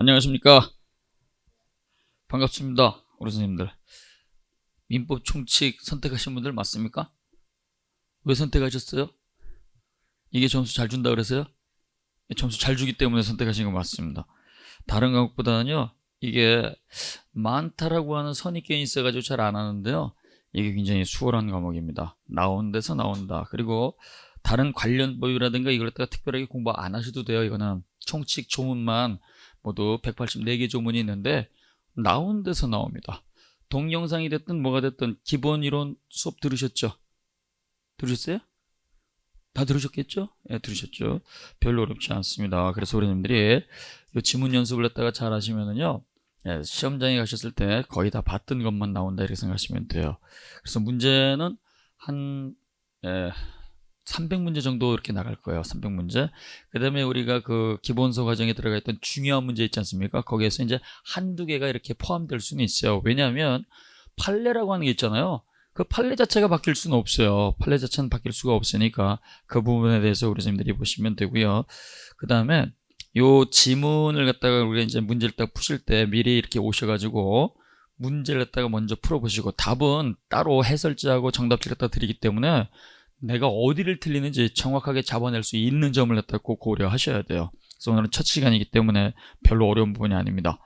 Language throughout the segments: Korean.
안녕하십니까. 반갑습니다. 우리 선생님들. 민법 총칙 선택하신 분들 맞습니까? 왜 선택하셨어요? 이게 점수 잘 준다 그래서요? 점수 잘 주기 때문에 선택하신 거 맞습니다. 다른 과목보다는요, 이게 많다라고 하는 선입견이 있어가지고 잘 안 하는데요, 이게 굉장히 수월한 과목입니다. 나온 데서 나온다. 그리고 다른 관련법이라든가 이걸 갖다가 특별하게 공부 안 하셔도 돼요. 이거는 총칙 조문만 모두 184개 조문이 있는데 나온 데서 나옵니다. 동영상이 됐든 뭐가 됐든 기본 이론 수업 들으셨죠? 들으셨어요? 다 들으셨겠죠? 예, 들으셨죠? 별로 어렵지 않습니다. 그래서 우리님들이 이 지문 연습을 했다가 잘 하시면은요, 예, 시험장에 가셨을 때 거의 다 봤던 것만 나온다 이렇게 생각하시면 돼요. 그래서 문제는 한 300문제 정도 이렇게 나갈 거예요. 300문제. 그 다음에 우리가 그 기본서 과정에 들어가 있던 중요한 문제 있지 않습니까? 거기에서 이제 한두 개가 이렇게 포함될 수는 있어요. 왜냐하면 판례라고 하는 게 있잖아요. 그 판례 자체가 바뀔 수는 없어요. 판례 자체는 바뀔 수가 없으니까 그 부분에 대해서 우리 선생님들이 보시면 되고요. 그 다음에 요 지문을 갖다가 우리가 이제 문제를 딱 푸실 때 미리 이렇게 오셔가지고 문제를 갖다가 먼저 풀어보시고 답은 따로 해설지하고 정답지를 갖다 드리기 때문에 내가 어디를 틀리는지 정확하게 잡아낼 수 있는 점을 갖다 꼭 고려하셔야 돼요. 그래서 오늘은 첫 시간이기 때문에 별로 어려운 부분이 아닙니다.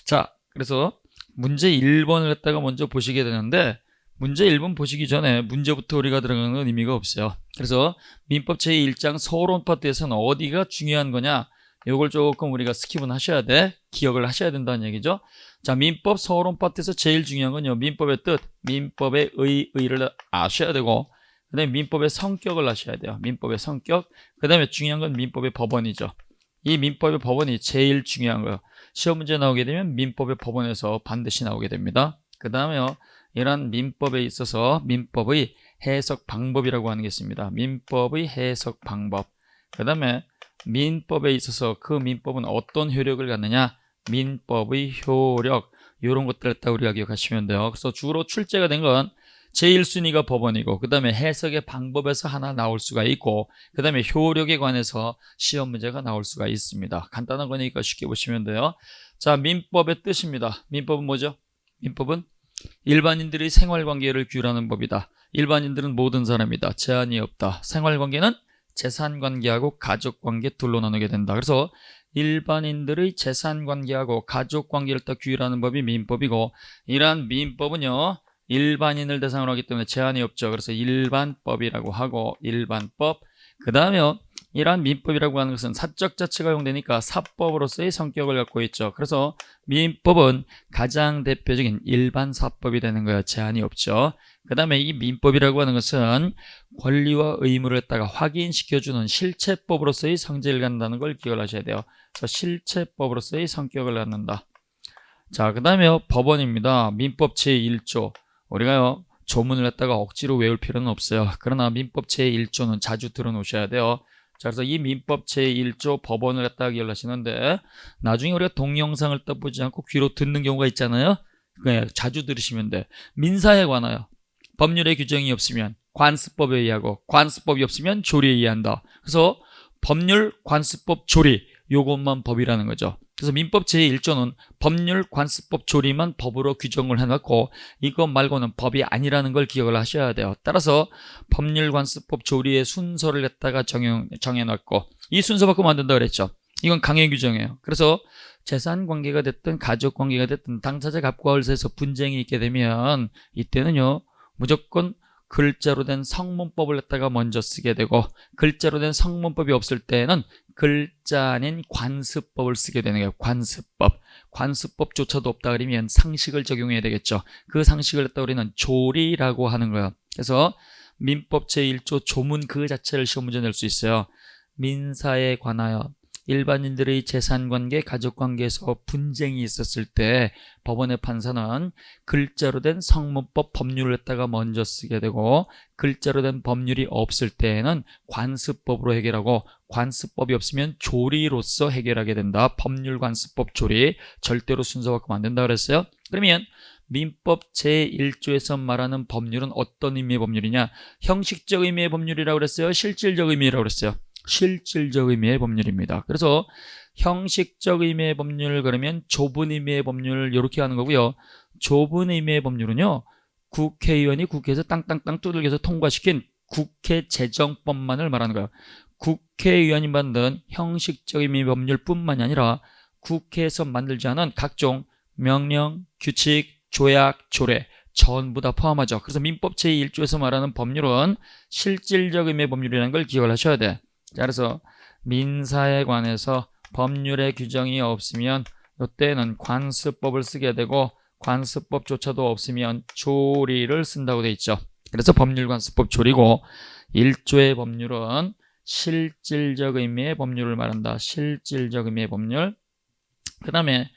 자, 그래서 문제 1번을 갖다가 먼저 보시게 되는데 문제 1번 보시기 전에 문제부터 우리가 들어가는 건 의미가 없어요. 그래서 민법 제1장 서론 파트에서는 어디가 중요한 거냐, 이걸 조금 우리가 스킵은 하셔야 돼. 기억을 하셔야 된다는 얘기죠. 자, 민법 서론 파트에서 제일 중요한 건요, 민법의 뜻, 민법의 의의를 아셔야 되고, 그 다음에 민법의 성격을 아셔야 돼요. 민법의 성격. 그 다음에 중요한 건 민법의 법원이죠. 이 민법의 법원이 제일 중요한 거예요. 시험 문제 나오게 되면 민법의 법원에서 반드시 나오게 됩니다. 그 다음에요, 이런 민법에 있어서 민법의 해석 방법이라고 하는 게 있습니다. 민법의 해석 방법. 그 다음에 민법에 있어서 그 민법은 어떤 효력을 갖느냐, 민법의 효력, 이런 것들을 다 우리가 기억하시면 돼요. 그래서 주로 출제가 된 건 제1순위가 법원이고, 그 다음에 해석의 방법에서 하나 나올 수가 있고, 그 다음에 효력에 관해서 시험 문제가 나올 수가 있습니다. 간단한 거니까 쉽게 보시면 돼요. 자, 민법의 뜻입니다. 민법은 뭐죠? 민법은 일반인들의 생활관계를 규율하는 법이다. 일반인들은 모든 사람이다. 제한이 없다. 생활관계는 재산관계하고 가족관계 둘로 나누게 된다. 그래서 일반인들의 재산관계하고 가족관계를 딱 규율하는 법이 민법이고, 이러한 민법은요, 일반인을 대상으로 하기 때문에 제한이 없죠. 그래서 일반법이라고 하고, 일반법. 그 다음에 이러한 민법이라고 하는 것은 사적 자체가 용되니까 사법으로서의 성격을 갖고 있죠. 그래서 민법은 가장 대표적인 일반사법이 되는 거예요. 제한이 없죠. 그 다음에 이 민법이라고 하는 것은 권리와 의무를 갖다가 확인시켜주는 실체법으로서의 성질을 갖는다는 걸 기억을 하셔야 돼요. 그래서 실체법으로서의 성격을 갖는다. 자, 그 다음에 법원입니다. 민법 제1조. 우리가요, 조문을 갖다가 억지로 외울 필요는 없어요. 그러나 민법 제1조는 자주 들어놓으셔야 돼요. 자, 그래서 이 민법 제1조 법원을 갖다가 기억하시는데, 나중에 우리가 동영상을 떠보지 않고 귀로 듣는 경우가 있잖아요. 그냥 자주 들으시면 돼. 민사에 관하여 법률의 규정이 없으면 관습법에 의하고, 관습법이 없으면 조리에 의한다. 그래서 법률, 관습법, 조리, 요것만 법이라는 거죠. 그래서 민법 제1조는 법률, 관습법, 조리만 법으로 규정을 해놓고 이것 말고는 법이 아니라는 걸 기억을 하셔야 돼요. 따라서 법률, 관습법, 조리의 순서를 갖다가 정해놨고, 이 순서 바꾸면 안 된다고 그랬죠. 이건 강행 규정이에요. 그래서 재산관계가 됐든 가족관계가 됐든 당사자 갑과 을사에서 분쟁이 있게 되면 이때는요, 무조건 글자로 된 성문법을 갖다가 먼저 쓰게 되고, 글자로 된 성문법이 없을 때는 글자 아닌 관습법을 쓰게 되는 거예요. 관습법. 관습법조차도 없다 그러면 상식을 적용해야 되겠죠. 그 상식을 갖다 우리는 조리라고 하는 거예요. 그래서 민법 제1조 조문 그 자체를 시험 문제 낼 수 있어요. 민사에 관하여 일반인들의 재산관계, 가족관계에서 분쟁이 있었을 때 법원의 판사는 글자로 된 성문법 법률을 갖다가 먼저 쓰게 되고, 글자로 된 법률이 없을 때에는 관습법으로 해결하고, 관습법이 없으면 조리로서 해결하게 된다. 법률, 관습법, 조리. 절대로 순서 바꾸면 안 된다 그랬어요. 그러면 민법 제1조에서 말하는 법률은 어떤 의미의 법률이냐? 형식적 의미의 법률이라고 그랬어요? 실질적 의미라고 그랬어요? 실질적 의미의 법률입니다. 그래서 형식적 의미의 법률 그러면 좁은 의미의 법률 이렇게 하는 거고요. 좁은 의미의 법률은요. 국회의원이 국회에서 땅땅땅 두들겨서 통과시킨 국회 재정법만을 말하는 거예요. 국회의원이 만든 형식적 의미의 법률뿐만이 아니라 국회에서 만들지 않은 각종 명령, 규칙, 조약, 조례 전부 다 포함하죠. 그래서 민법 제1조에서 말하는 법률은 실질적 의미의 법률이라는 걸 기억을 하셔야 돼. 자, 그래서 민사에 관해서 법률의 규정이 없으면 이때는 관습법을 쓰게 되고 관습법조차도 없으면 조리를 쓴다고 돼 있죠. 그래서 법률관습법 조리고 1조의 법률은 실질적 의미의 법률을 말한다. 실질적 의미의 법률. 그 다음에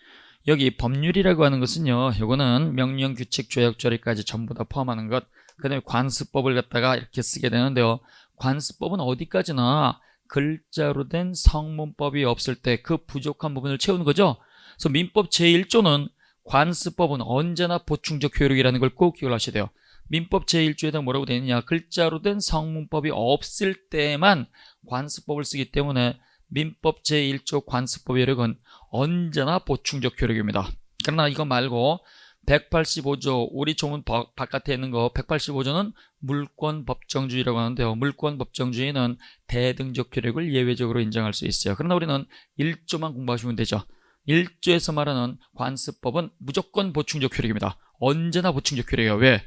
여기 법률이라고 하는 것은요, 요거는 명령, 규칙, 조약, 조례까지 전부 다 포함하는 것. 그 다음에 관습법을 갖다가 이렇게 쓰게 되는데요. 관습법은 어디까지나 글자로 된 성문법이 없을 때 그 부족한 부분을 채우는 거죠. 그래서 민법 제1조는 관습법은 언제나 보충적 효력이라는 걸 꼭 기억을 하셔야 돼요. 민법 제1조에다 뭐라고 되어 있느냐, 글자로 된 성문법이 없을 때만 관습법을 쓰기 때문에 민법 제1조 관습법 효력은 언제나 보충적 효력입니다. 그러나 이거 말고 185조, 우리 조문 바깥에 있는 거 185조는 물권법정주의라고 하는데요. 물권법정주의는 대등적 효력을 예외적으로 인정할 수 있어요. 그러나 우리는 1조만 공부하시면 되죠. 1조에서 말하는 관습법은 무조건 보충적 효력입니다. 언제나 보충적 효력이에요. 왜?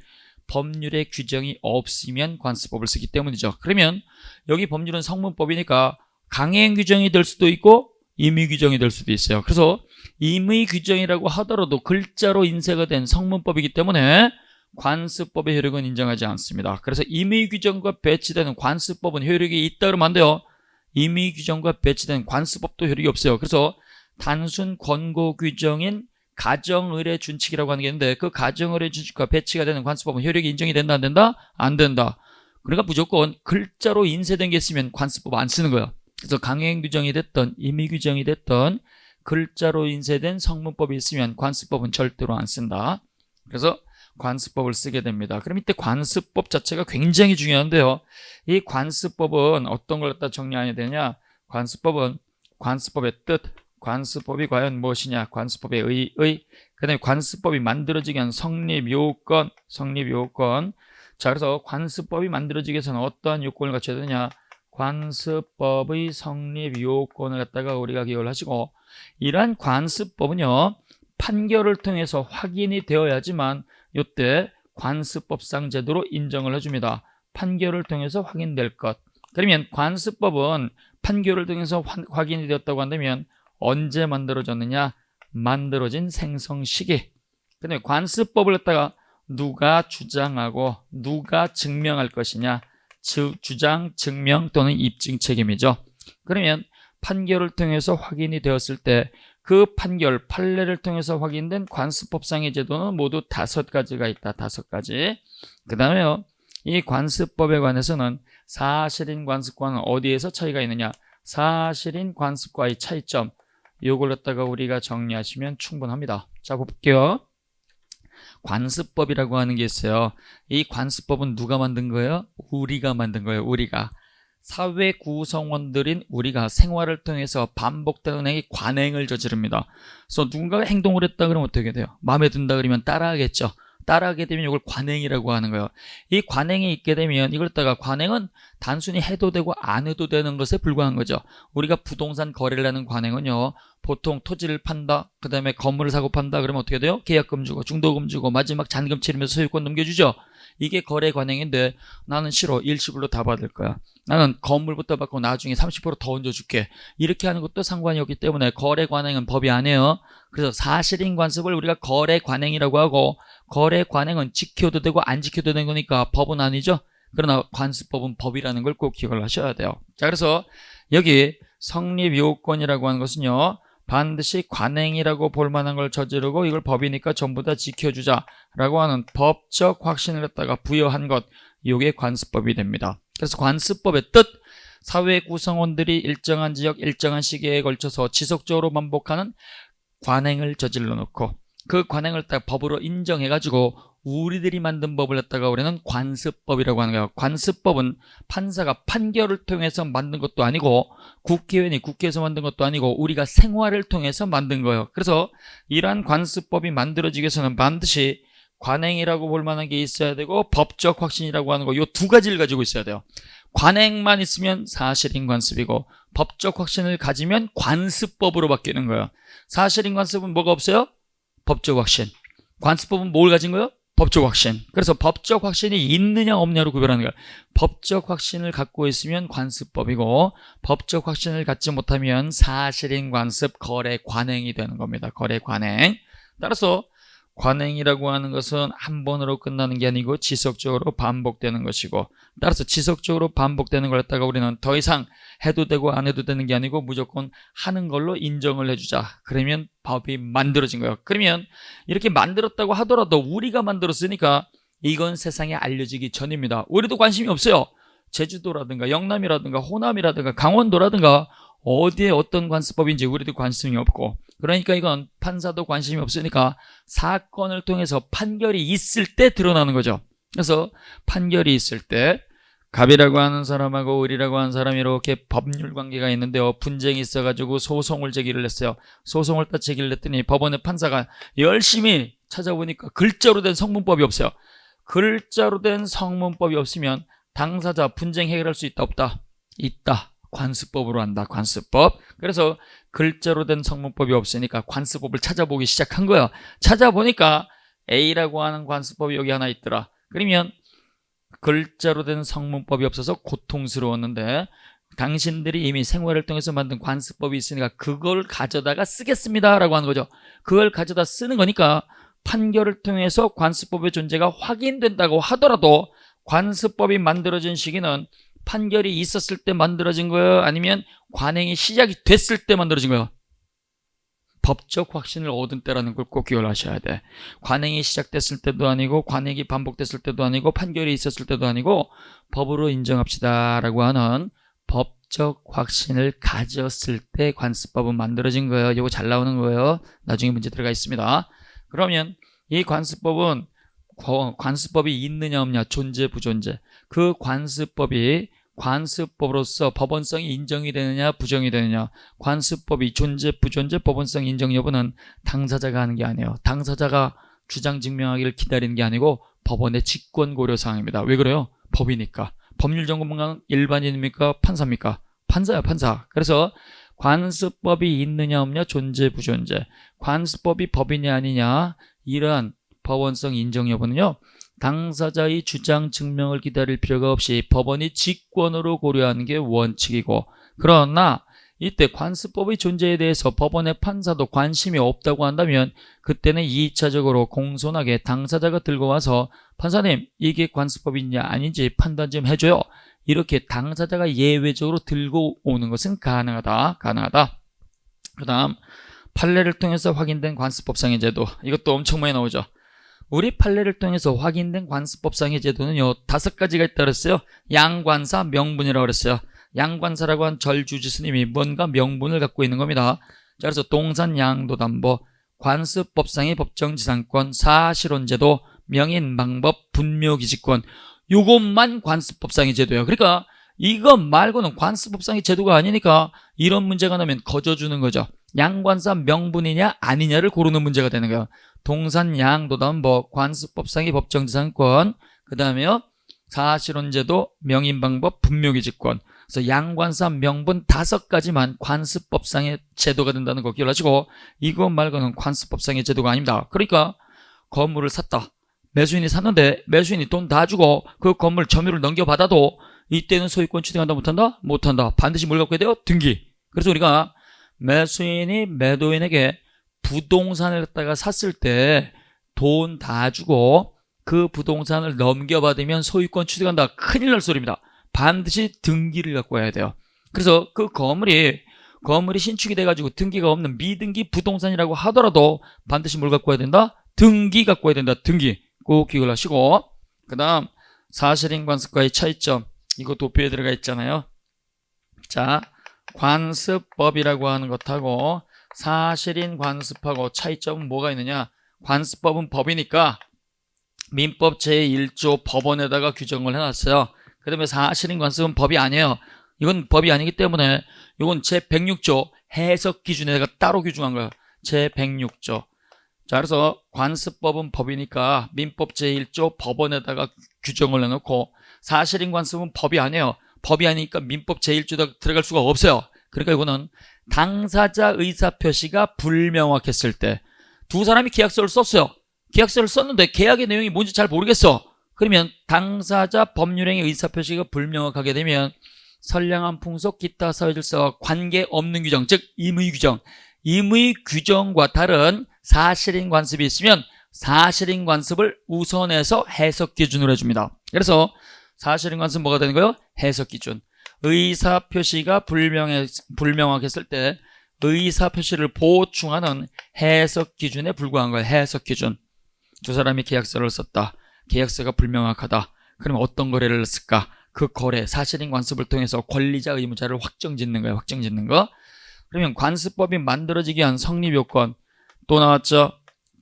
법률의 규정이 없으면 관습법을 쓰기 때문이죠. 그러면 여기 법률은 성문법이니까 강행 규정이 될 수도 있고 임의 규정이 될 수도 있어요. 그래서 임의 규정이라고 하더라도 글자로 인쇄가 된 성문법이기 때문에 관습법의 효력은 인정하지 않습니다. 그래서 임의 규정과 배치되는 관습법은 효력이 있다 그러면 안 돼요. 임의 규정과 배치된 관습법도 효력이 없어요. 그래서 단순 권고 규정인 가정의례 준칙이라고 하는 게 있는데 그 가정의례 준칙과 배치가 되는 관습법은 효력이 인정이 된다 안 된다? 안 된다. 그러니까 무조건 글자로 인쇄된 게 있으면 관습법 안 쓰는 거예요. 그래서 강행 규정이 됐던 임의 규정이 됐던 글자로 인쇄된 성문법이 있으면 관습법은 절대로 안 쓴다. 그래서 관습법을 쓰게 됩니다. 그럼 이때 관습법 자체가 굉장히 중요한데요. 이 관습법은 어떤 걸 갖다 정리해야 되냐? 관습법은 관습법의 뜻, 관습법이 과연 무엇이냐? 관습법의 그 다음에 관습법이 만들어지기 위한 성립 요건. 자, 그래서 관습법이 만들어지기 위해서는 어떠한 요건을 갖춰야 되냐? 관습법의 성립 요건을 갖다가 우리가 기억을 하시고, 이러한 관습법은요, 판결을 통해서 확인이 되어야지만 이때 관습법상 제도로 인정을 해줍니다. 판결을 통해서 확인될 것. 그러면 관습법은 판결을 통해서 확인이 되었다고 한다면 언제 만들어졌느냐? 만들어진 생성 시기. 그다음에 관습법을 갖다가 누가 주장하고 누가 증명할 것이냐? 주장, 증명 또는 입증 책임이죠. 그러면 판결을 통해서 확인이 되었을 때 그 판결, 판례를 통해서 확인된 관습법상의 제도는 모두 5가지가 있다. 5가지. 그 다음에요, 이 관습법에 관해서는 사실인 관습과는 어디에서 차이가 있느냐? 사실인 관습과의 차이점, 이걸 갖다가 우리가 정리하시면 충분합니다. 자, 볼게요. 관습법이라고 하는 게 있어요. 이 관습법은 누가 만든 거예요? 우리가 만든 거예요. 우리가. 사회 구성원들인 우리가 생활을 통해서 반복되는 행위, 관행을 저지릅니다. 그래서 누군가가 행동을 했다 그러면 어떻게 돼요? 마음에 든다 그러면 따라하겠죠. 따라하게 되면 이걸 관행이라고 하는 거예요. 이 관행이 있게 되면 이걸 갖다가, 관행은 단순히 해도 되고 안 해도 되는 것에 불과한 거죠. 우리가 부동산 거래를 하는 관행은요, 보통 토지를 판다, 그 다음에 건물을 사고 판다 그러면 어떻게 돼요? 계약금 주고 중도금 주고 마지막 잔금 치르면서 소유권 넘겨주죠. 이게 거래 관행인데, 나는 싫어, 일시불로 다 받을 거야, 나는 건물부터 받고 나중에 30% 더 얹어줄게, 이렇게 하는 것도 상관이 없기 때문에 거래 관행은 법이 아니에요. 그래서 사실인 관습을 우리가 거래 관행이라고 하고, 거래 관행은 지켜도 되고 안 지켜도 되는 거니까 법은 아니죠. 그러나 관습법은 법이라는 걸 꼭 기억을 하셔야 돼요. 자, 그래서 여기 성립 요건이라고 하는 것은요, 반드시 관행이라고 볼 만한 걸 저지르고 이걸 법이니까 전부 다 지켜주자라고 하는 법적 확신을 갖다가 부여한 것, 이게 관습법이 됩니다. 그래서 관습법의 뜻, 사회 구성원들이 일정한 지역, 일정한 시기에 걸쳐서 지속적으로 반복하는 관행을 저질러 놓고 그 관행을 딱 법으로 인정해가지고 우리들이 만든 법을 갖다가 우리는 관습법이라고 하는 거예요. 관습법은 판사가 판결을 통해서 만든 것도 아니고 국회의원이 국회에서 만든 것도 아니고 우리가 생활을 통해서 만든 거예요. 그래서 이러한 관습법이 만들어지기 위해서는 반드시 관행이라고 볼 만한 게 있어야 되고 법적 확신이라고 하는 거, 이 두 가지를 가지고 있어야 돼요. 관행만 있으면 사실인 관습이고 법적 확신을 가지면 관습법으로 바뀌는 거예요. 사실인 관습은 뭐가 없어요? 법적 확신. 관습법은 뭘 가진 거예요? 법적 확신. 그래서 법적 확신이 있느냐 없느냐로 구별하는 거예요. 법적 확신을 갖고 있으면 관습법이고 법적 확신을 갖지 못하면 사실인 관습, 거래 관행이 되는 겁니다. 거래 관행. 따라서 관행이라고 하는 것은 한 번으로 끝나는 게 아니고 지속적으로 반복되는 것이고, 따라서 지속적으로 반복되는 걸 갖다가 우리는 더 이상 해도 되고 안 해도 되는 게 아니고 무조건 하는 걸로 인정을 해주자. 그러면 법이 만들어진 거예요. 그러면 이렇게 만들었다고 하더라도 우리가 만들었으니까 이건 세상에 알려지기 전입니다. 우리도 관심이 없어요. 제주도라든가 영남이라든가 호남이라든가 강원도라든가 어디에 어떤 관습법인지 우리도 관심이 없고, 그러니까 이건 판사도 관심이 없으니까 사건을 통해서 판결이 있을 때 드러나는 거죠. 그래서 판결이 있을 때 갑이라고 하는 사람하고 을이라고 하는 사람이 이렇게 법률 관계가 있는데요, 분쟁이 있어가지고 소송을 제기를 했어요. 소송을 딱 제기를 했더니 법원의 판사가 열심히 찾아보니까 글자로 된 성문법이 없어요. 글자로 된 성문법이 없으면 당사자 분쟁 해결할 수 있다 없다? 있다. 관습법으로 한다. 관습법. 그래서 글자로 된 성문법이 없으니까 관습법을 찾아보기 시작한 거예요. 찾아보니까 A라고 하는 관습법이 여기 하나 있더라. 그러면 글자로 된 성문법이 없어서 고통스러웠는데 당신들이 이미 생활을 통해서 만든 관습법이 있으니까 그걸 가져다가 쓰겠습니다 라고 하는 거죠. 그걸 가져다 쓰는 거니까 판결을 통해서 관습법의 존재가 확인된다고 하더라도 관습법이 만들어진 시기는 판결이 있었을 때 만들어진 거예요? 아니면 관행이 시작이 됐을 때 만들어진 거예요? 법적 확신을 얻은 때라는 걸 꼭 기억하셔야 돼. 관행이 시작됐을 때도 아니고 관행이 반복됐을 때도 아니고 판결이 있었을 때도 아니고 법으로 인정합시다 라고 하는 법적 확신을 가졌을 때 관습법은 만들어진 거예요. 이거 잘 나오는 거예요. 나중에 문제 들어가 있습니다. 그러면 이 관습법은 관습법이 있느냐 없느냐, 존재 부존재, 그 관습법이 관습법으로서 법원성이 인정이 되느냐 부정이 되느냐, 관습법이 존재 부존재 법원성 인정 여부는 당사자가 하는 게 아니에요. 당사자가 주장 증명하기를 기다리는 게 아니고 법원의 직권 고려 사항입니다. 왜 그래요? 법이니까. 법률 전문가는 일반인입니까? 판사입니까? 판사야, 판사. 그래서 관습법이 있느냐 없느냐, 존재 부존재, 관습법이 법이냐 아니냐, 이러한 법원성 인정 여부는요, 당사자의 주장 증명을 기다릴 필요가 없이 법원이 직권으로 고려하는 게 원칙이고, 그러나 이때 관습법의 존재에 대해서 법원의 판사도 관심이 없다고 한다면 그때는 2차적으로 공손하게 당사자가 들고 와서 판사님 이게 관습법이냐 아닌지 판단 좀 해줘요, 이렇게 당사자가 예외적으로 들고 오는 것은 가능하다. 그 다음 판례를 통해서 확인된 관습법상의 제도, 이것도 엄청 많이 나오죠. 우리 판례를 통해서 확인된 관습법상의 제도는요 5가지가 있다고 그랬어요. 양관사 명분이라고 그랬어요. 양관사라고 한 절주지 스님이 뭔가 명분을 갖고 있는 겁니다. 자, 그래서 동산 양도담보, 관습법상의 법정지상권, 사실혼제도, 명인 방법, 분묘기지권, 요것만 관습법상의 제도예요. 그러니까 이것 말고는 관습법상의 제도가 아니니까 이런 문제가 나면 거저주는 거죠. 양관사 명분이냐 아니냐를 고르는 문제가 되는 거예요. 동산 양도담보, 관습법상의 법정지상권, 그 다음에요 사실혼제도, 명인방법, 분묘기지권. 그래서 양관사 명분 5가지만 관습법상의 제도가 된다는 거 기억하시고, 이것 말고는 관습법상의 제도가 아닙니다. 그러니까 건물을 샀다. 매수인이 샀는데 매수인이 돈 다 주고 그 건물 점유를 넘겨받아도 이때는 소유권 취득한다 못한다? 못한다. 반드시 뭘 갖고 해야 돼요? 등기. 그래서 우리가 매수인이 매도인에게 부동산을 갖다가 샀을 때 돈 다 주고 그 부동산을 넘겨받으면 소유권 취득한다. 큰일 날 소리입니다. 반드시 등기를 갖고 와야 돼요. 그래서 그 건물이 신축이 돼가지고 등기가 없는 미등기 부동산이라고 하더라도 반드시 뭘 갖고 와야 된다? 등기 갖고 와야 된다. 등기. 꼭 기억을 하시고, 그 다음 사실인 관습과의 차이점, 이거 도표에 들어가 있잖아요. 자, 관습법이라고 하는 것하고 사실인 관습하고 차이점은 뭐가 있느냐? 관습법은 법이니까 민법 제1조 법원에다가 규정을 해놨어요. 그 다음에 사실인 관습은 법이 아니에요. 이건 법이 아니기 때문에 이건 제106조 해석 기준에다가 따로 규정한 거예요. 제106조. 자, 그래서 관습법은 법이니까 민법 제1조 법원에다가 규정을 해놓고 사실인 관습은 법이 아니에요. 법이 아니니까 민법 제1조에 들어갈 수가 없어요. 그러니까 이거는 당사자 의사표시가 불명확했을 때 두 사람이 계약서를 썼어요. 계약서를 썼는데 계약의 내용이 뭔지 잘 모르겠어. 그러면 당사자 법률행위 의사표시가 불명확하게 되면 선량한 풍속 기타 사회질서와 관계없는 규정, 즉 임의 규정, 임의 규정과 다른 사실인 관습이 있으면 사실인 관습을 우선해서 해석 기준으로 해줍니다. 그래서 사실인 관습 뭐가 되는 거예요? 해석 기준. 의사표시가 불명확했을 때 의사표시를 보충하는 해석 기준에 불과한 거예요. 해석 기준. 두 사람이 계약서를 썼다. 계약서가 불명확하다. 그러면 어떤 거래를 했을까? 그 거래, 사실인 관습을 통해서 권리자 의무자를 확정짓는 거예요. 확정짓는 거. 그러면 관습법이 만들어지기 위한 성립요건 또 나왔죠.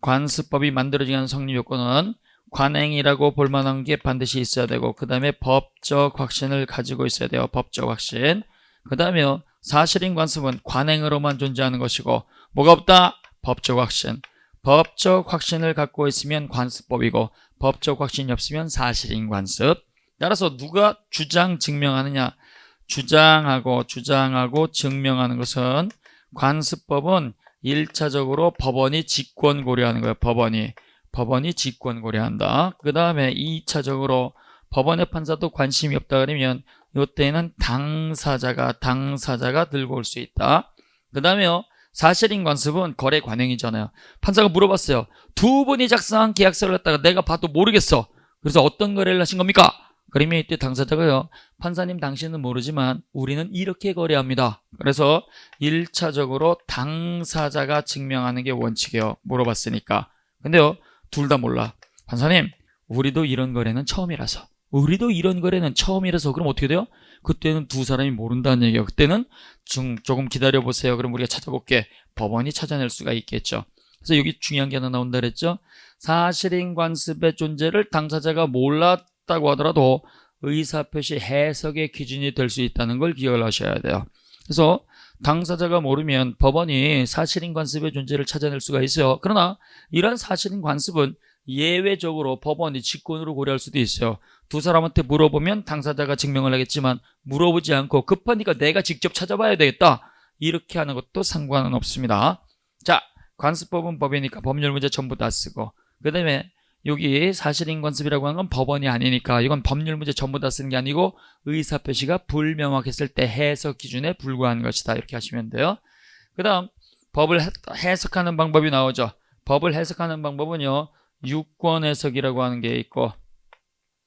관습법이 만들어지기 위한 성립요건은 관행이라고 볼만한 게 반드시 있어야 되고 그 다음에 법적 확신을 가지고 있어야 돼요. 법적 확신. 그 다음에 사실인 관습은 관행으로만 존재하는 것이고 뭐가 없다? 법적 확신. 법적 확신을 갖고 있으면 관습법이고 법적 확신이 없으면 사실인 관습. 따라서 누가 주장 증명하느냐? 주장하고 증명하는 것은 관습법은 1차적으로 법원이 직권 고려하는 거예요. 법원이 직권 고려한다. 그 다음에 2차적으로 법원의 판사도 관심이 없다 그러면 이때는 당사자가 들고 올 수 있다. 그 다음에요. 사실인 관습은 거래 관행이잖아요. 판사가 물어봤어요. 두 분이 작성한 계약서를 갖다가 내가 봐도 모르겠어. 그래서 어떤 거래를 하신 겁니까? 그러면 이때 당사자가요. 판사님 당신은 모르지만 우리는 이렇게 거래합니다. 그래서 1차적으로 당사자가 증명하는 게 원칙이에요. 물어봤으니까. 근데요. 둘 다 몰라. 판사님 우리도 이런 거래는 처음이라서 그럼 어떻게 돼요? 그때는 두 사람이 모른다는 얘기예요. 그때는 조금 기다려보세요. 그럼 우리가 찾아볼게. 법원이 찾아낼 수가 있겠죠. 그래서 여기 중요한 게 하나 나온다 그랬죠. 사실인 관습의 존재를 당사자가 몰랐다고 하더라도 의사표시 해석의 기준이 될 수 있다는 걸 기억을 하셔야 돼요. 그래서 당사자가 모르면 법원이 사실인 관습의 존재를 찾아낼 수가 있어요. 그러나 이런 사실인 관습은 예외적으로 법원이 직권으로 고려할 수도 있어요. 두 사람한테 물어보면 당사자가 증명을 하겠지만 물어보지 않고 급하니까 내가 직접 찾아봐야 되겠다. 이렇게 하는 것도 상관은 없습니다. 자, 관습법은 법이니까 법률 문제 전부 다 쓰고 그 다음에 여기 사실인 관습이라고 하는 건 법원이 아니니까 이건 법률 문제 전부 다 쓰는 게 아니고 의사표시가 불명확했을 때 해석 기준에 불과한 것이다. 이렇게 하시면 돼요. 그 다음 법을 해석하는 방법이 나오죠. 법을 해석하는 방법은요. 유권 해석이라고 하는 게 있고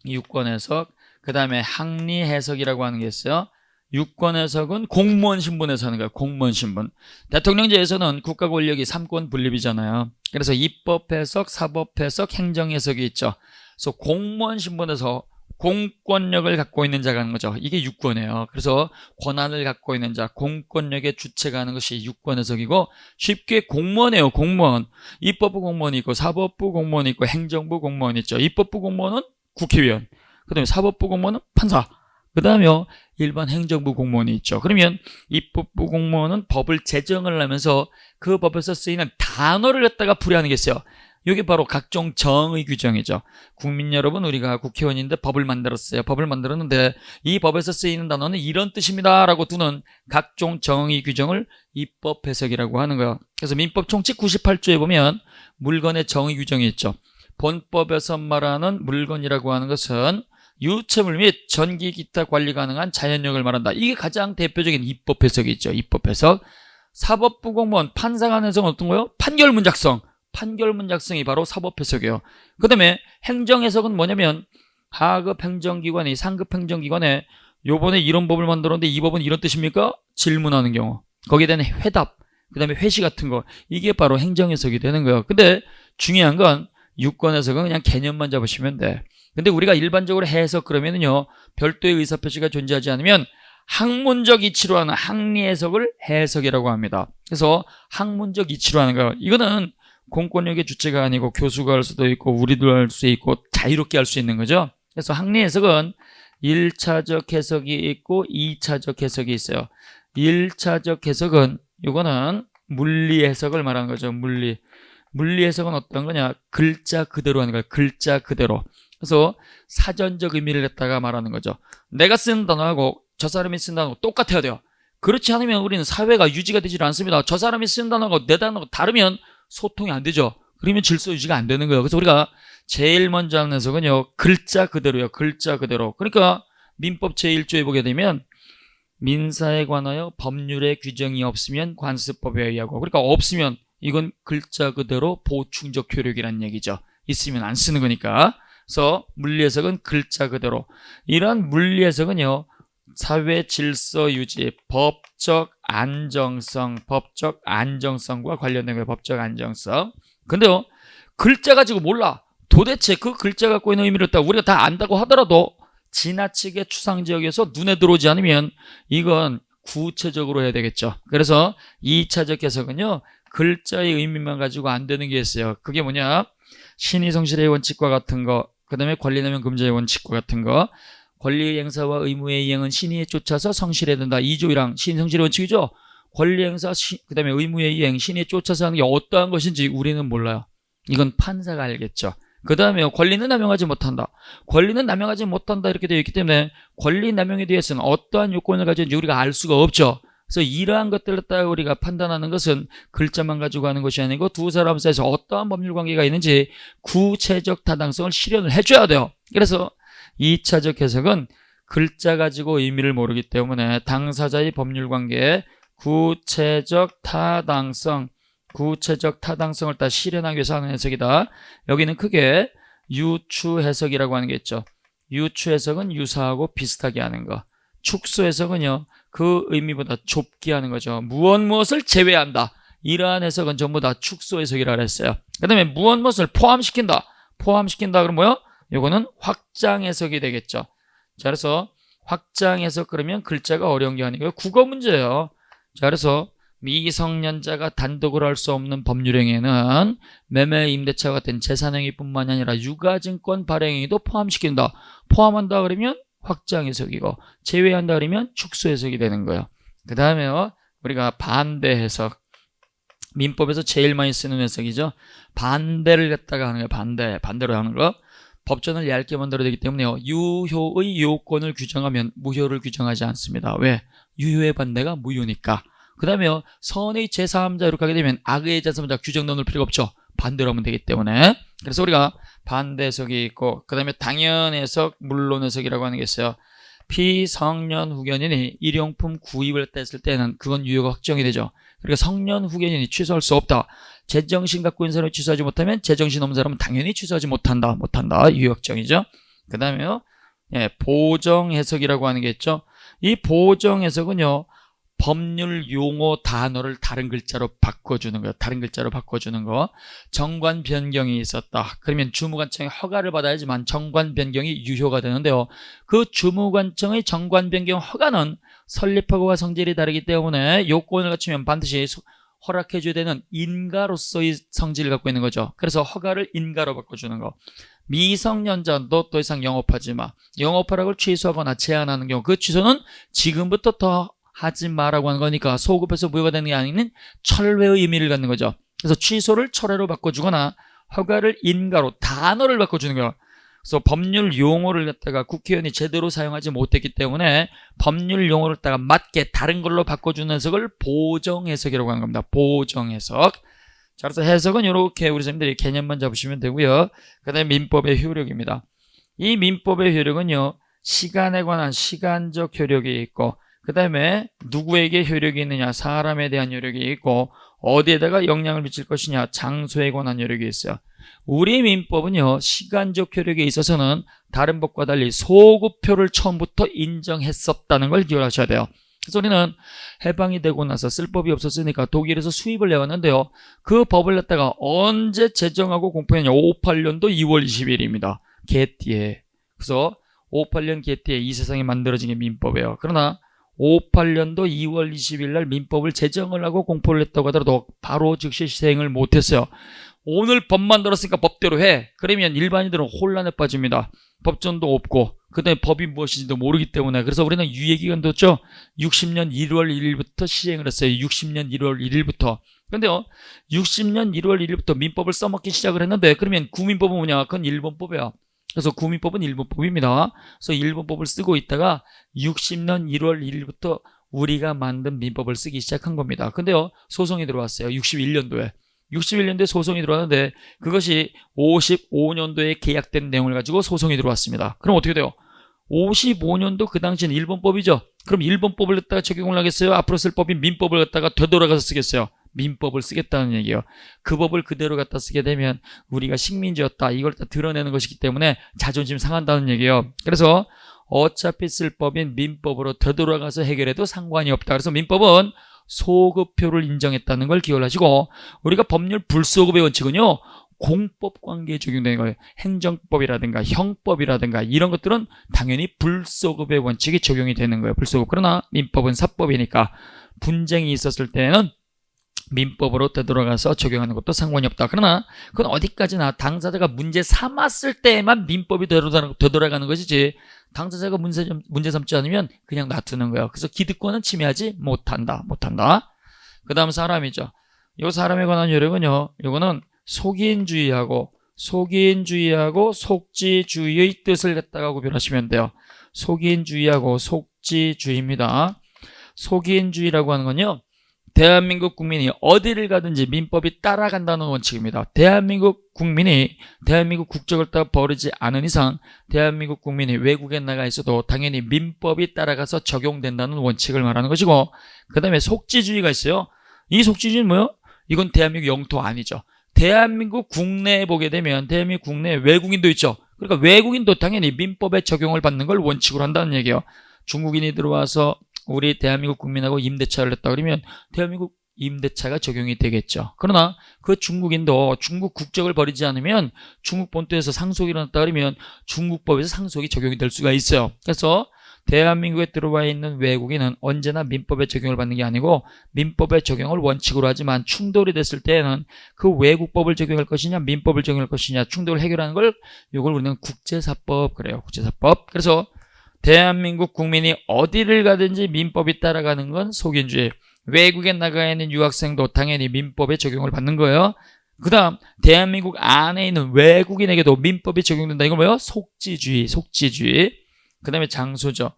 유권 해석 그 다음에 항리 해석이라고 하는 게 있어요. 유권 해석은 공무원 신분에서 하는 거예요. 공무원 신분. 대통령제에서는 국가 권력이 3권 분립이잖아요. 그래서 입법 해석, 사법 해석, 행정 해석이 있죠. 그래서 공무원 신분에서 공권력을 갖고 있는 자가 하는 거죠. 이게 유권이에요. 그래서 권한을 갖고 있는 자, 공권력의 주체가 하는 것이 유권 해석이고 쉽게 공무원이에요. 공무원. 입법부 공무원이 있고 사법부 공무원이 있고 행정부 공무원이 있죠. 입법부 공무원은 국회의원. 그 다음에 사법부 공무원은 판사. 그 다음에 일반 행정부 공무원이 있죠. 그러면 입법부 공무원은 법을 제정을 하면서 그 법에서 쓰이는 단어를 갖다가 풀이하는 게 있어요. 이게 바로 각종 정의 규정이죠. 국민 여러분, 우리가 국회의원인데 법을 만들었어요. 법을 만들었는데 이 법에서 쓰이는 단어는 이런 뜻입니다 라고 두는 각종 정의 규정을 입법 해석이라고 하는 거예요. 그래서 민법 총칙 98조에 보면 물건의 정의 규정이 있죠. 본법에서 말하는 물건이라고 하는 것은 유체물 및 전기 기타 관리 가능한 자연력을 말한다. 이게 가장 대표적인 입법 해석이 있죠. 입법 해석. 사법부 공무원 판사가 하는 해석은 어떤 거예요? 판결문 작성. 판결문 작성이 바로 사법 해석이에요. 그 다음에 행정 해석은 뭐냐면 하급 행정기관이 상급 행정기관에 요번에 이런 법을 만들었는데 이 법은 이런 뜻입니까? 질문하는 경우. 거기에 대한 회답. 그 다음에 회시 같은 거. 이게 바로 행정 해석이 되는 거예요. 근데 중요한 건 유권 해석은 그냥 개념만 잡으시면 돼. 근데 우리가 일반적으로 해석 그러면은요, 별도의 의사표시가 존재하지 않으면 학문적 이치로 하는 항리 해석을 해석이라고 합니다. 그래서 학문적 이치로 하는 거, 이거는 공권력의 주체가 아니고 교수가 할 수도 있고 우리도 할 수 있고 자유롭게 할 수 있는 거죠. 그래서 학리 해석은 1차적 해석이 있고 2차적 해석이 있어요. 1차적 해석은 이거는 물리 해석을 말하는 거죠. 물리 해석은 어떤 거냐? 글자 그대로 하는 거예요. 글자 그대로. 그래서 사전적 의미를 갖다가 말하는 거죠. 내가 쓰는 단어하고 저 사람이 쓰는 단어하고 똑같아야 돼요. 그렇지 않으면 우리는 사회가 유지가 되질 않습니다. 저 사람이 쓰는 단어하고 내 단어하고 다르면 소통이 안 되죠. 그러면 질서 유지가 안 되는 거예요. 그래서 우리가 제일 먼저 하는 해석은요, 글자 그대로요. 글자 그대로. 그러니까 민법 제1조에 보게 되면 민사에 관하여 법률의 규정이 없으면 관습법에 의하고, 그러니까 없으면 이건 글자 그대로 보충적 효력이라는 얘기죠. 있으면 안 쓰는 거니까. 그래서 물리 해석은 글자 그대로. 이러한 물리 해석은요, 사회 질서 유지, 법적 안정성과 관련된 거예요. 법적 안정성. 근데요, 글자 가지고 몰라. 도대체 그 글자 갖고 있는 의미를 우리가 다 안다고 하더라도 지나치게 추상지역에서 눈에 들어오지 않으면 이건 구체적으로 해야 되겠죠. 그래서 2차적 해석은요, 글자의 의미만 가지고 안 되는 게 있어요. 그게 뭐냐? 신의 성실의 원칙과 같은 거, 그 다음에 권리남용 금지의 원칙과 같은 거, 권리 행사와 의무의 이행은 신의에 쫓아서 성실해야 된다. 2조이랑 신의 성실의 원칙이죠. 권리 행사, 그 다음에 의무의 이행, 신의에 쫓아서 하는 게 어떠한 것인지 우리는 몰라요. 이건 판사가 알겠죠. 그 다음에 권리는 남용하지 못한다. 권리는 남용하지 못한다 이렇게 되어 있기 때문에 권리 남용에 대해서는 어떠한 요건을 가지는지 우리가 알 수가 없죠. 그래서 이러한 것들을 따라 우리가 판단하는 것은 글자만 가지고 하는 것이 아니고 두 사람 사이에서 어떠한 법률 관계가 있는지 구체적 타당성을 실현을 해줘야 돼요. 그래서 2차적 해석은 글자 가지고 의미를 모르기 때문에 당사자의 법률 관계에 구체적 타당성을 다 실현하기 위해서 하는 해석이다. 여기는 크게 유추 해석이라고 하는 게 있죠. 유추 해석은 유사하고 비슷하게 하는 거. 축소 해석은요, 그 의미보다 좁게 하는 거죠. 무엇을 제외한다. 이러한 해석은 전부 다 축소 해석이라고 했어요. 그 다음에 무엇을 포함시킨다. 그럼 뭐요? 요거는 확장 해석이 되겠죠. 자, 그래서 확장 해석 그러면 글자가 어려운 게 아니고요. 국어 문제예요. 자, 그래서 미성년자가 단독으로 할 수 없는 법률행위에는 매매, 임대차 같은 재산행위뿐만이 아니라 유가증권 발행행위도 포함시킨다. 포함한다 그러면 확장 해석이고, 제외한다 그러면 축소 해석이 되는 거예요. 그 다음에요, 우리가 반대 해석. 민법에서 제일 많이 쓰는 해석이죠. 반대를 갖다가 하는 거예요. 반대로 하는 거. 법전을 얇게 만들어야 되기 때문에요, 유효의 요건을 규정하면 무효를 규정하지 않습니다. 왜? 유효의 반대가 무효니까. 그 다음에요, 선의 제3자 이렇게 하게 되면 악의 제3자 규정 넣을 필요가 없죠. 반대로 하면 되기 때문에. 그래서 우리가 반대 해석이 있고, 그 다음에 당연 해석, 물론 해석이라고 하는 게 있어요. 피성년 후견인이 일용품 구입을 했을 때는 그건 유효가 확정이 되죠. 그러니까 성년 후견인이 취소할 수 없다. 제정신 갖고 있는 사람이 취소하지 못하면 제정신 없는 사람은 당연히 취소하지 못한다. 유효 확정이죠. 그 다음에요, 보정 해석이라고 하는 게 있죠. 이 보정 해석은요, 법률 용어 단어를 다른 글자로 바꿔주는 거예요. 정관 변경이 있었다. 그러면 주무관청의 허가를 받아야지만 정관 변경이 유효가 되는데요. 그 주무관청의 정관 변경 허가는 설립하고와 성질이 다르기 때문에 요건을 갖추면 반드시 허락해줘야 되는 인가로서의 성질을 갖고 있는 거죠. 그래서 허가를 인가로 바꿔주는 거. 미성년자도 더 이상 영업하지 마. 영업하라고 취소하거나 제한하는 경우, 그 취소는 지금부터 더 하지 마라고 하는 거니까 소급해서 무효가 되는 게 아닌 철회의 의미를 갖는 거죠. 그래서 취소를 철회로 바꿔주거나 허가를 인가로 단어를 바꿔주는 거예요. 그래서 법률 용어를 갖다가 국회의원이 제대로 사용하지 못했기 때문에 법률 용어를 갖다가 맞게 다른 걸로 바꿔주는 해석을 보정 해석이라고 하는 겁니다. 보정 해석. 자, 그래서 해석은 이렇게 우리 선생님들이 개념만 잡으시면 되고요. 그 다음에 민법의 효력입니다. 이 민법의 효력은요, 시간에 관한 시간적 효력이 있고, 그 다음에 누구에게 효력이 있느냐, 사람에 대한 효력이 있고, 어디에다가 영향을 미칠 것이냐, 장소에 관한 효력이 있어요. 우리 민법은요, 시간적 효력에 있어서는 다른 법과 달리 소급표를 처음부터 인정했었다는 걸 기억하셔야 돼요. 그래서 우리는 해방이 되고 나서 쓸 법이 없었으니까 독일에서 수입을 해왔는데요, 그 법을 갖다가 언제 제정하고 공포했냐, 58년도 2월 20일입니다. 개띠에. 그래서 58년 개띠에 이 세상이 만들어진 게 민법이에요. 그러나 58년도 2월 20일 날 민법을 제정을 하고 공포를 했다고 하더라도 바로 즉시 시행을 못했어요. 오늘 법 만들었으니까 법대로 해. 그러면 일반인들은 혼란에 빠집니다. 법전도 없고 그 다음에 법이 무엇인지도 모르기 때문에. 그래서 우리는 유예기간도 였죠. 60년 1월 1일부터 시행을 했어요. 60년 1월 1일부터. 근데요 60년 1월 1일부터 민법을 써먹기 시작을 했는데, 그러면 구민법은 뭐냐? 그건 일본법이야. 그래서 구민법은 일본법입니다. 그래서 일본법을 쓰고 있다가 60년 1월 1일부터 우리가 만든 민법을 쓰기 시작한 겁니다. 근데요 소송이 들어왔어요. 61년도에 소송이 들어왔는데, 그것이 55년도에 계약된 내용을 가지고 소송이 들어왔습니다. 그럼 어떻게 돼요? 55년도 그 당시는 일본법이죠. 그럼 일본법을 갖다가 적용을 하겠어요? 앞으로 쓸 법인 민법을 갖다가 되돌아가서 쓰겠어요? 민법을 쓰겠다는 얘기예요. 그 법을 그대로 갖다 쓰게 되면 우리가 식민지였다, 이걸 다 드러내는 것이기 때문에 자존심 상한다는 얘기예요. 그래서 어차피 쓸 법인 민법으로 되돌아가서 해결해도 상관이 없다. 그래서 민법은 소급표를 인정했다는 걸 기억하시고, 우리가 법률 불소급의 원칙은요 공법 관계에 적용되는 거예요. 행정법이라든가 형법이라든가 이런 것들은 당연히 불소급의 원칙이 적용이 되는 거예요. 불소급. 그러나 민법은 사법이니까 분쟁이 있었을 때는 민법으로 되돌아가서 적용하는 것도 상관이 없다. 그러나 그건 어디까지나 당사자가 문제 삼았을 때만 민법이 되돌아가는 것이지, 당사자가 문제 삼지 않으면 그냥 놔두는 거예요. 그래서 기득권은 침해하지 못한다. 그 다음 사람이죠. 이 사람에 관한 요령은요, 이거는 속인주의하고 속지주의의 뜻을 갖다가 구별하시면 돼요. 속인주의하고 속지주의입니다. 속인주의라고 하는 건요, 대한민국 국민이 어디를 가든지 민법이 따라간다는 원칙입니다. 대한민국 국민이 대한민국 국적을 따라 버리지 않은 이상 대한민국 국민이 외국에 나가 있어도 당연히 민법이 따라가서 적용된다는 원칙을 말하는 것이고, 그 다음에 속지주의가 있어요. 이 속지주의는 뭐예요? 이건 대한민국 영토 아니죠. 대한민국 국내에 보게 되면 대한민국 국내에 외국인도 있죠. 그러니까 외국인도 당연히 민법에 적용을 받는 걸 원칙으로 한다는 얘기예요. 중국인이 들어와서 우리 대한민국 국민하고 임대차를 했다 그러면 대한민국 임대차가 적용이 되겠죠. 그러나 그 중국인도 중국 국적을 버리지 않으면, 중국 본토에서 상속이 일어났다 그러면 중국법에서 상속이 적용이 될 수가 있어요. 그래서 대한민국에 들어와 있는 외국인은 언제나 민법에 적용을 받는 게 아니고, 민법의 적용을 원칙으로 하지만 충돌이 됐을 때에는 그 외국법을 적용할 것이냐 민법을 적용할 것이냐 충돌을 해결하는 걸, 이걸 우리는 국제사법 그래요. 국제사법. 그래서 대한민국 국민이 어디를 가든지 민법이 따라가는 건 속인주의. 외국에 나가 있는 유학생도 당연히 민법에 적용을 받는 거예요. 그 다음 대한민국 안에 있는 외국인에게도 민법이 적용된다. 이건 뭐예요? 속지주의. 그 다음에 장소죠.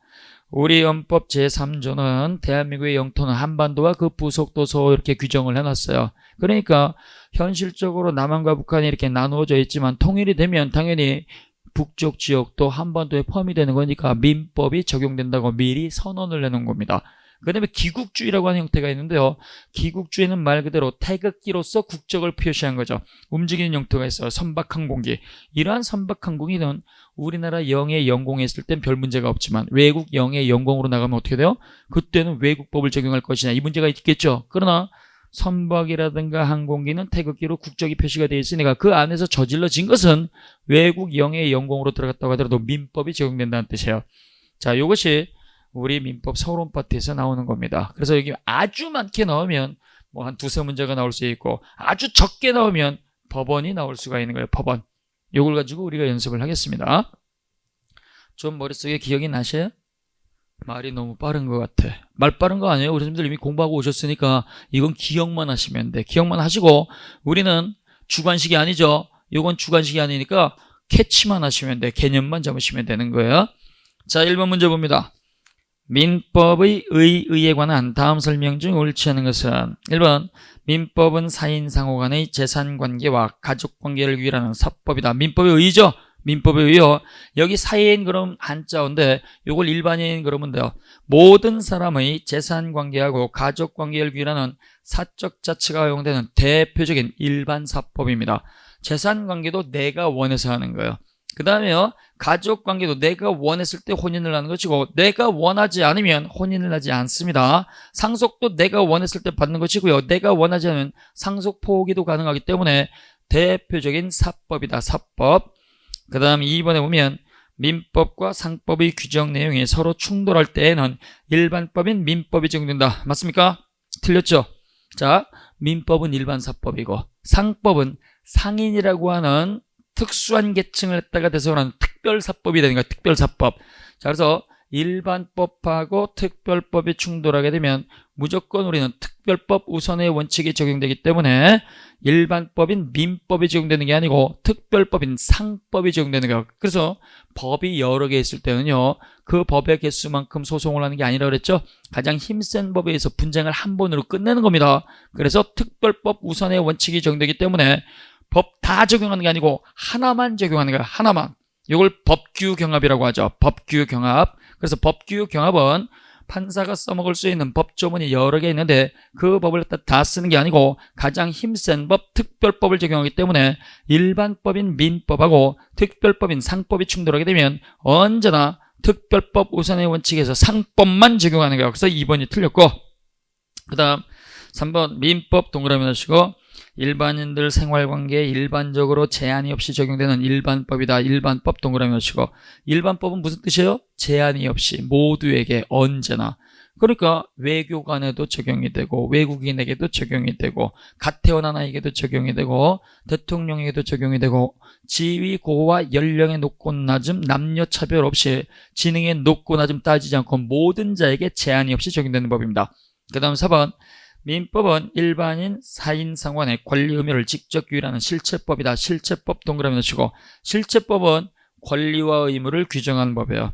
우리 헌법 제3조는 대한민국의 영토는 한반도와 그 부속도서 이렇게 규정을 해놨어요. 그러니까 현실적으로 남한과 북한이 이렇게 나누어져 있지만 통일이 되면 당연히 북쪽 지역도 한반도에 포함이 되는 거니까 민법이 적용된다고 미리 선언을 내놓은 겁니다. 그 다음에 기국주의라고 하는 형태가 있는데요, 기국주의는 말 그대로 태극기로서 국적을 표시한 거죠. 움직이는 영토가 있어요. 선박항공기. 이러한 선박항공기는 우리나라 영해 영공에 있을 땐 별 문제가 없지만 외국 영해 영공으로 나가면 어떻게 돼요? 그때는 외국법을 적용할 것이냐, 이 문제가 있겠죠. 그러나 선박이라든가 항공기는 태극기로 국적이 표시가 되어 있으니까 그 안에서 저질러진 것은 외국 영해 영공으로 들어갔다고 하더라도 민법이 적용된다는 뜻이에요. 자, 이것이 우리 민법 서론 파트에서 나오는 겁니다. 그래서 여기 아주 많게 나오면 뭐 한 두세 문제가 나올 수 있고, 아주 적게 나오면 법원이 나올 수가 있는 거예요. 법원. 이걸 가지고 우리가 연습을 하겠습니다. 좀 머릿속에 기억이 나셔요? 말이 너무 빠른 것 같아. 말 빠른 거 아니에요? 우리 선생님들 이미 공부하고 오셨으니까 이건 기억만 하시면 돼. 기억만 하시고, 우리는 주관식이 아니죠. 이건 주관식이 아니니까 캐치만 하시면 돼. 개념만 잡으시면 되는 거예요. 자, 1번 문제 봅니다. 민법의 의에 관한 다음 설명 중 옳지 않은 것은 1번 민법은 사인상호 간의 재산관계와 가족관계를 규율하는 사법이다. 민법의 의죠. 민법의 의요. 여기 사인 그럼 한자어인데 이걸 일반인 그러면 돼요. 모든 사람의 재산관계하고 가족관계를 규율하는 사적 자치가 허용되는 대표적인 일반사법입니다. 재산관계도 내가 원해서 하는 거예요. 그 다음에요, 가족관계도 내가 원했을 때 혼인을 하는 것이고, 내가 원하지 않으면 혼인을 하지 않습니다. 상속도 내가 원했을 때 받는 것이고요, 내가 원하지 않으면 상속 포기도 가능하기 때문에 대표적인 사법이다. 사법. 그 다음 2번에 보면 민법과 상법의 규정 내용이 서로 충돌할 때에는 일반법인 민법이 적용된다. 맞습니까? 틀렸죠? 자, 민법은 일반사법이고 상법은 상인이라고 하는 특수한 계층을 갖다가 대상으로 하는 특별사법이 되는 거야. 특별사법. 자, 그래서 일반법하고 특별법이 충돌하게 되면 무조건 우리는 특별법 우선의 원칙이 적용되기 때문에 일반법인 민법이 적용되는 게 아니고 특별법인 상법이 적용되는 거예요. 그래서 법이 여러 개 있을 때는요, 그 법의 개수만큼 소송을 하는 게 아니라 그랬죠. 가장 힘센 법에 의해서 분쟁을 한 번으로 끝내는 겁니다. 그래서 특별법 우선의 원칙이 적용되기 때문에 법 다 적용하는 게 아니고 하나만 적용하는 거예요. 하나만. 이걸 법규경합이라고 하죠. 법규경합. 그래서 법규경합은 판사가 써먹을 수 있는 법조문이 여러 개 있는데 그 법을 다 쓰는 게 아니고 가장 힘센 법, 특별법을 적용하기 때문에 일반법인 민법하고 특별법인 상법이 충돌하게 되면 언제나 특별법 우선의 원칙에서 상법만 적용하는 거예요. 그래서 2번이 틀렸고, 그 다음 3번 민법 동그라미 넣으시고 일반인들 생활관계에 일반적으로 제한이 없이 적용되는 일반법이다. 일반법 동그라미 넣으시고, 일반법은 무슨 뜻이에요? 제한이 없이 모두에게 언제나. 그러니까 외교관에도 적용이 되고 외국인에게도 적용이 되고 갓 태어난 아이에게도 적용이 되고 대통령에게도 적용이 되고 지위 고와 연령의 높고 낮음 남녀 차별 없이 지능의 높고 낮음 따지지 않고 모든 자에게 제한이 없이 적용되는 법입니다. 그 다음 4번 민법은 일반인 사인 상관의 권리 의무를 직접 규율하는 실체법이다. 실체법 동그라미 넣으시고, 실체법은 권리와 의무를 규정하는 법이에요.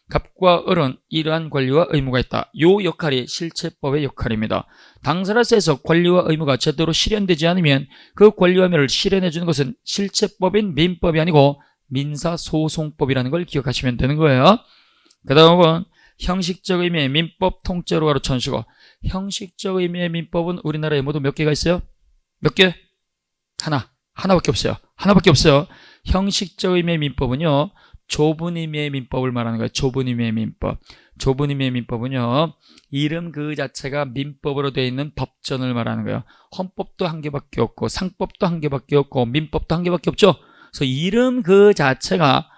갑과 을은 이러한 권리와 의무가 있다. 이 역할이 실체법의 역할입니다. 당사자에서 권리와 의무가 제대로 실현되지 않으면 그 권리와 의무를 실현해 주는 것은 실체법인 민법이 아니고 민사소송법이라는 걸 기억하시면 되는 거예요. 그 다음은 형식적 의미의 민법 통째로 가르쳐주시고, 형식적 의미의 민법은 우리나라에 모두 몇 개가 있어요? 몇 개? 하나밖에 없어요. 하나밖에 없어요. 형식적 의미의 민법은요, 좁은 의미의 민법을 말하는 거예요. 좁은 의미의 민법. 좁은 의미의 민법은요, 이름 그 자체가 민법으로 되어 있는 법전을 말하는 거예요. 헌법도 한 개밖에 없고 상법도 한 개밖에 없고 민법도 한 개밖에 없죠. 그래서 이름 그 자체가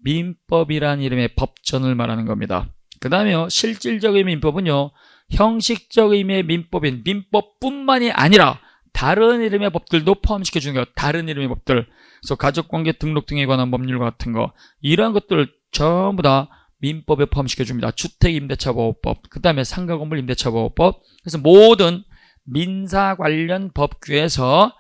민법이란 이름의 법전을 말하는 겁니다. 그 다음에요, 실질적 의미의 민법은요, 형식적 의미의 민법인 민법뿐만이 아니라 다른 이름의 법들도 포함시켜 주는 거예요. 다른 이름의 법들. 그래서 가족관계 등록 등에 관한 법률 같은 거, 이러한 것들 전부 다 민법에 포함시켜 줍니다. 주택임대차보호법, 그 다음에 상가건물 임대차보호법. 그래서 모든 민사 관련 법규에서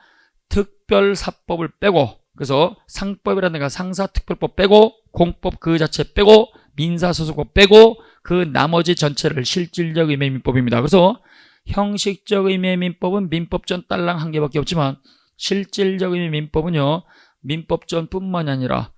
특별사법을 빼고, 그래서 상법이라든가 상사특별법 빼고 공법 그 자체 빼고 민사소송법 빼고 그 나머지 전체를 실질적 의미의 민법입니다. 그래서 형식적 의미의 민법은 민법전 딸랑 한 개밖에 없지만 실질적 의미의 민법은요, 민법전뿐만이 아니라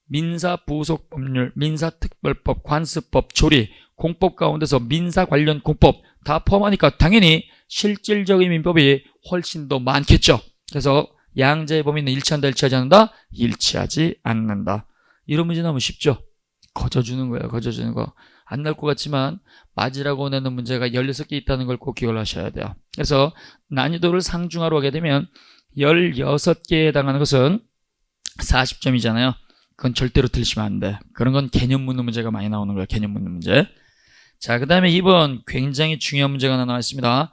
민사부속법률, 민사특별법, 관습법, 조리, 공법 가운데서 민사 관련 공법 다 포함하니까 당연히 실질적 의미의 민법이 훨씬 더 많겠죠. 그래서 양자의 범위는 일치한다, 일치하지 않는다? 일치하지 않는다. 이런 문제 나오면 쉽죠? 거저주는 거예요. 거저주는 거. 안 나올 것 같지만 맞으라고 내는 문제가 16개 있다는 걸 꼭 기억을 하셔야 돼요. 그래서 난이도를 상중하로 하게 되면 16개에 해당하는 것은 40점이잖아요. 그건 절대로 틀리시면 안 돼. 그런 건 개념 묻는 문제가 많이 나오는 거예요. 개념 묻는 문제. 자, 그 다음에 2번 굉장히 중요한 문제가 하나 나와 있습니다.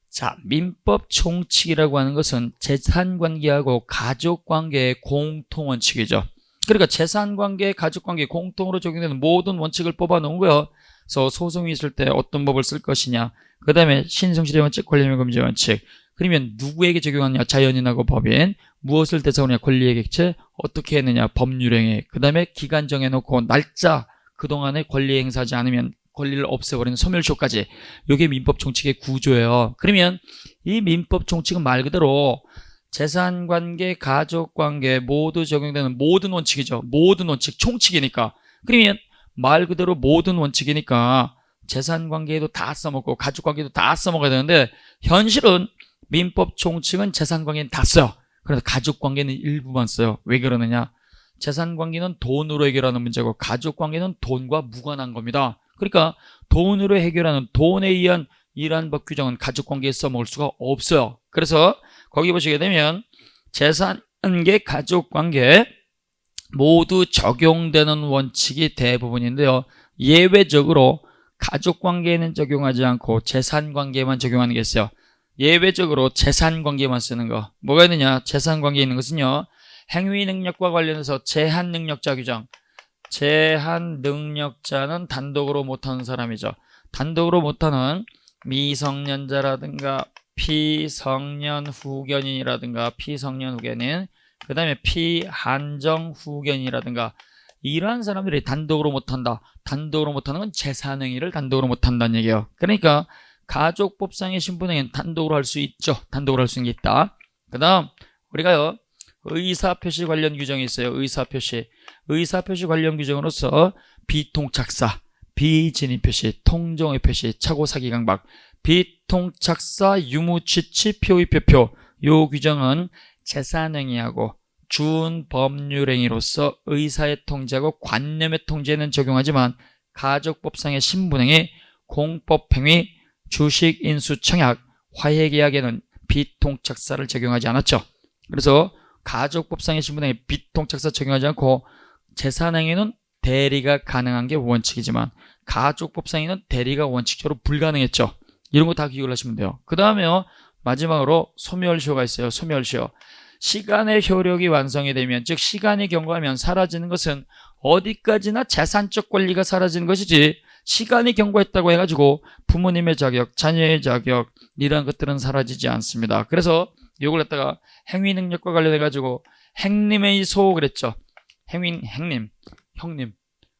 자, 민법 총칙이라고 하는 것은 재산관계하고 가족관계의 공통원칙이죠. 그러니까 재산관계, 가족관계 공통으로 적용되는 모든 원칙을 뽑아놓은 거예요. 그래서 소송이 있을 때 어떤 법을 쓸 것이냐, 그 다음에 신성실의 원칙, 권리행위 금지 원칙, 그러면 누구에게 적용하느냐, 자연인하고 법인, 무엇을 대상으로 하냐, 권리의 객체, 어떻게 했느냐, 법률행위, 그 다음에 기간 정해놓고 날짜, 그동안에 권리 행사하지 않으면 권리를 없애버리는 소멸시효까지, 이게 민법 총칙의 구조예요. 그러면 이 민법 총칙은 말 그대로 재산관계, 가족관계 모두 적용되는 모든 원칙이죠. 모든 원칙, 총칙이니까. 그러면 말 그대로 모든 원칙이니까 재산관계에도 다 써먹고 가족관계도 다 써먹어야 되는데, 현실은 민법 총칙은 재산관계는 다 써요. 그래서 가족관계는 일부만 써요. 왜 그러느냐, 재산관계는 돈으로 해결하는 문제고 가족관계는 돈과 무관한 겁니다. 그러니까 돈으로 해결하는, 돈에 의한 이러한 법 규정은 가족관계에 써먹을 수가 없어요. 그래서 거기 보시게 되면 재산관계, 가족관계 모두 적용되는 원칙이 대부분인데요, 예외적으로 가족관계에는 적용하지 않고 재산관계에만 적용하는 게 있어요. 예외적으로 재산관계만 쓰는 거. 뭐가 있느냐? 재산관계에 있는 것은요, 행위능력과 관련해서 제한능력자 규정. 제한능력자는 단독으로 못하는 사람이죠. 단독으로 못하는 미성년자라든가 피성년 후견인이라든가 피성년 후견인, 그 다음에 피한정 후견인이라든가 이러한 사람들이 단독으로 못한다. 단독으로 못하는 건 재산행위를 단독으로 못한다는 얘기예요. 그러니까 가족법상의 신분행위는 단독으로 할 수 있죠. 단독으로 할 수 있는 게 있다. 그 다음 우리가요, 의사표시 관련 규정이 있어요. 의사표시 관련 규정으로서 비통착사, 비진입표시, 통정의표시, 착오사기 강박, 비통착사, 유무취치, 표의표표, 요 규정은 재산행위하고 준법률행위로서 의사의 통제하고 관념의 통제는 적용하지만 가족법상의 신분행위, 공법행위, 주식인수 청약, 화해계약에는 비통착사를 적용하지 않았죠. 그래서 가족법상의 신분행위 비통착사 적용하지 않고 재산행위는 대리가 가능한 게 원칙이지만 가족법상에는 대리가 원칙적으로 불가능했죠. 이런 거 다 기억을 하시면 돼요. 그 다음에요, 마지막으로 소멸시효가 있어요. 소멸시효. 시간의 효력이 완성이 되면, 즉 시간이 경과하면 사라지는 것은 어디까지나 재산적 권리가 사라지는 것이지, 시간이 경과했다고 해가지고 부모님의 자격, 자녀의 자격 이런 것들은 사라지지 않습니다. 그래서 이걸 갖다가 행위능력과 관련해가지고 행님의 소 그랬죠. 행님, 형님,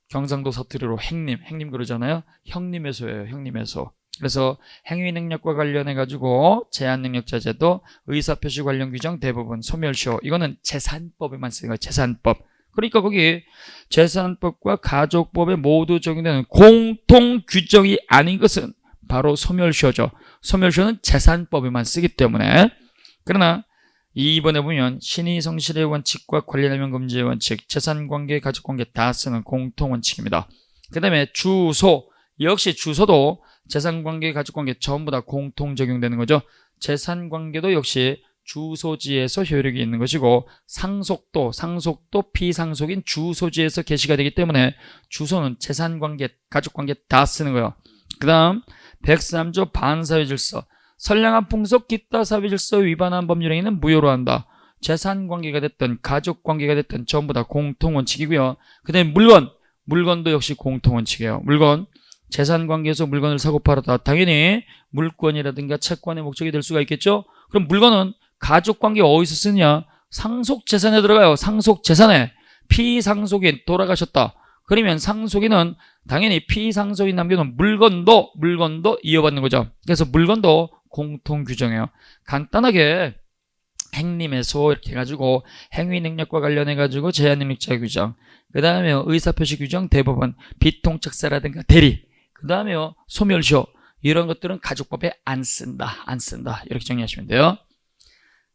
경상도 사투리로 행님 그러잖아요. 형님의 소예요. 형님의 소. 그래서 행위능력과 관련해가지고 제한능력자 제도, 의사표시 관련 규정, 대부분 소멸시효. 이거는 재산법에만 쓰는 거예요. 재산법. 그러니까 거기 재산법과 가족법에 모두 적용되는 공통 규정이 아닌 것은 바로 소멸시효죠. 소멸시효는 재산법에만 쓰기 때문에. 그러나 이번에 보면 신의성실의 원칙과 관련하면 금지의 원칙, 재산관계, 가족관계 다 쓰는 공통원칙입니다. 그 다음에 주소, 역시 주소도 재산관계, 가족관계 전부 다 공통 적용되는 거죠. 재산관계도 역시 주소지에서 효력이 있는 것이고, 상속도 피상속인 주소지에서 개시가 되기 때문에 주소는 재산관계, 가족관계 다 쓰는 거예요. 그 다음 103조 반사회질서, 선량한 풍속, 기타 사회질서 위반한 법률행위는 무효로 한다. 재산관계가 됐든 가족관계가 됐든 전부 다 공통원칙이고요. 그 다음에 물건도 역시 공통원칙이에요. 물건, 재산관계에서 물건을 사고 팔았다. 당연히 물권이라든가 채권의 목적이 될 수가 있겠죠. 그럼 물건은 가족관계 어디서 쓰느냐? 상속재산에 들어가요. 상속재산에. 피상속인 돌아가셨다. 그러면 상속인은 당연히 피상속인 남겨놓은 물건도 이어받는 거죠. 그래서 물건도 공통 규정이에요. 간단하게 행님의 소 이렇게 해가지고 행위능력과 관련해가지고 제한능력자 규정, 그 다음에 의사표시 규정, 대법원, 비통착사라든가 대리, 그 다음에 소멸시효, 이런 것들은 가족법에 안 쓴다. 이렇게 정리하시면 돼요.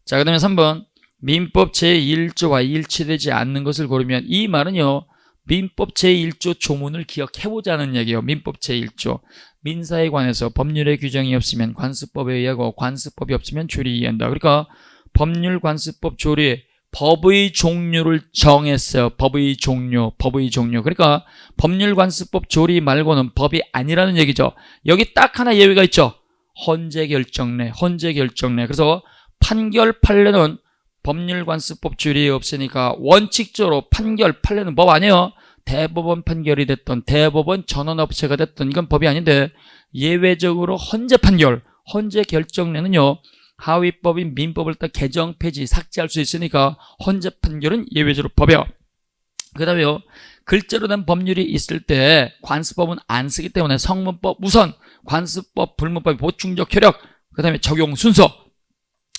자, 그 다음에 3번 민법 제1조와 일치되지 않는 것을 고르면, 이 말은요, 민법 제1조 조문을 기억해보자는 얘기예요. 민법 제1조. 민사에 관해서 법률의 규정이 없으면 관습법에 의하고 관습법이 없으면 조리에 의한다. 그러니까 법률, 관습법, 조리, 법의 종류를 정했어요. 법의 종류. 그러니까 법률, 관습법, 조리 말고는 법이 아니라는 얘기죠. 여기 딱 하나 예외가 있죠. 헌재결정례. 그래서 판결, 판례는 법률, 관습법, 조리에 없으니까 원칙적으로 판결, 판례는 법 아니에요. 대법원 판결이 됐든 대법원 전원업체가 됐든 이건 법이 아닌데, 예외적으로 헌재 판결, 헌재 결정례는요, 하위법인 민법을 딱 개정, 폐지, 삭제할 수 있으니까 헌재 판결은 예외적으로 법이에요. 그 다음에요, 글자로 된 법률이 있을 때 관습법은 안 쓰기 때문에 성문법 우선, 관습법, 불문법 보충적 효력, 그 다음에 적용 순서,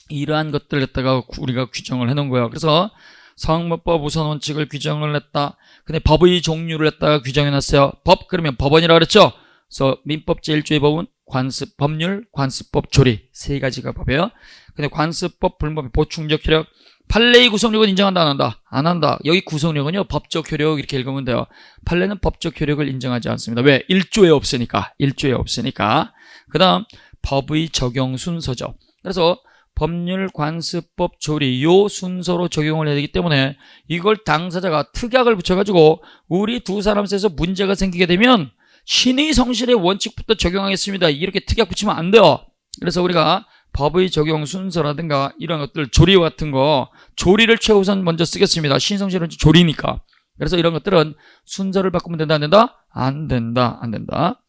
이러한 것들을 갖다가 우리가 규정을 해놓은 거예요. 그래서 성문법 우선 원칙을 규정을 했다. 근데 법의 종류를 갖다가 규정해놨어요. 법 그러면 법원이라고 그랬죠. 그래서 민법 제1조의 법은 관습, 법률, 관습법, 조리 세 가지가 법이에요. 근데 관습법, 불문법, 보충적 효력, 판례의 구속력은 인정한다, 안 한다? 안 한다. 여기 구속력은요, 법적 효력 이렇게 읽으면 돼요. 판례는 법적 효력을 인정하지 않습니다. 왜? 1조에 없으니까. 그 다음 법의 적용 순서죠. 그래서 법률, 관습법, 조리 요 순서로 적용을 해야 되기 때문에 이걸 당사자가 특약을 붙여가지고 우리 두 사람 사이에서 문제가 생기게 되면 신의 성실의 원칙부터 적용하겠습니다, 이렇게 특약 붙이면 안 돼요. 그래서 우리가 법의 적용 순서라든가 이런 것들, 조리와 같은 거, 조리를 최우선 먼저 쓰겠습니다. 신성실은 조리니까. 그래서 이런 것들은 순서를 바꾸면 된다, 안 된다? 안 된다, 안 된다.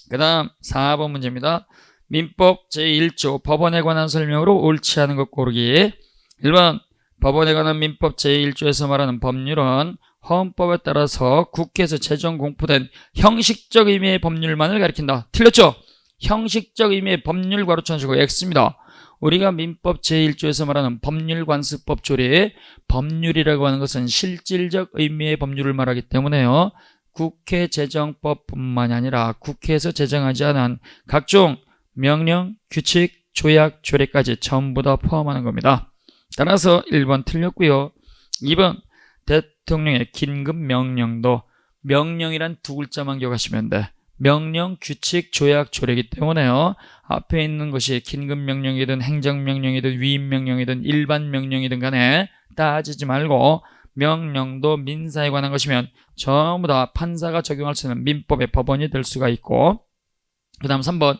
그 다음 4번 문제입니다. 민법 제1조 법원에 관한 설명으로 옳지 않은 것 고르기. 1번 법원에 관한 민법 제1조에서 말하는 법률은 헌법에 따라서 국회에서 제정 공포된 형식적 의미의 법률만을 가리킨다. 틀렸죠? 형식적 의미의 법률 괄호 쳐주고 X입니다. 우리가 민법 제1조에서 말하는 법률관습법 조례, 법률이라고 하는 것은 실질적 의미의 법률을 말하기 때문에요. 국회 제정법뿐만이 아니라 국회에서 제정하지 않은 각종 명령, 규칙, 조약, 조례까지 전부 다 포함하는 겁니다. 따라서 1번 틀렸고요. 2번 대통령의 긴급 명령도, 명령이란 두 글자만 기억하시면 돼. 명령, 규칙, 조약, 조례이기 때문에요. 앞에 있는 것이 긴급 명령이든 행정명령이든 위임명령이든 일반 명령이든 간에 따지지 말고 명령도 민사에 관한 것이면 전부 다 판사가 적용할 수 있는 민법의 법원이 될 수가 있고, 그 다음 3번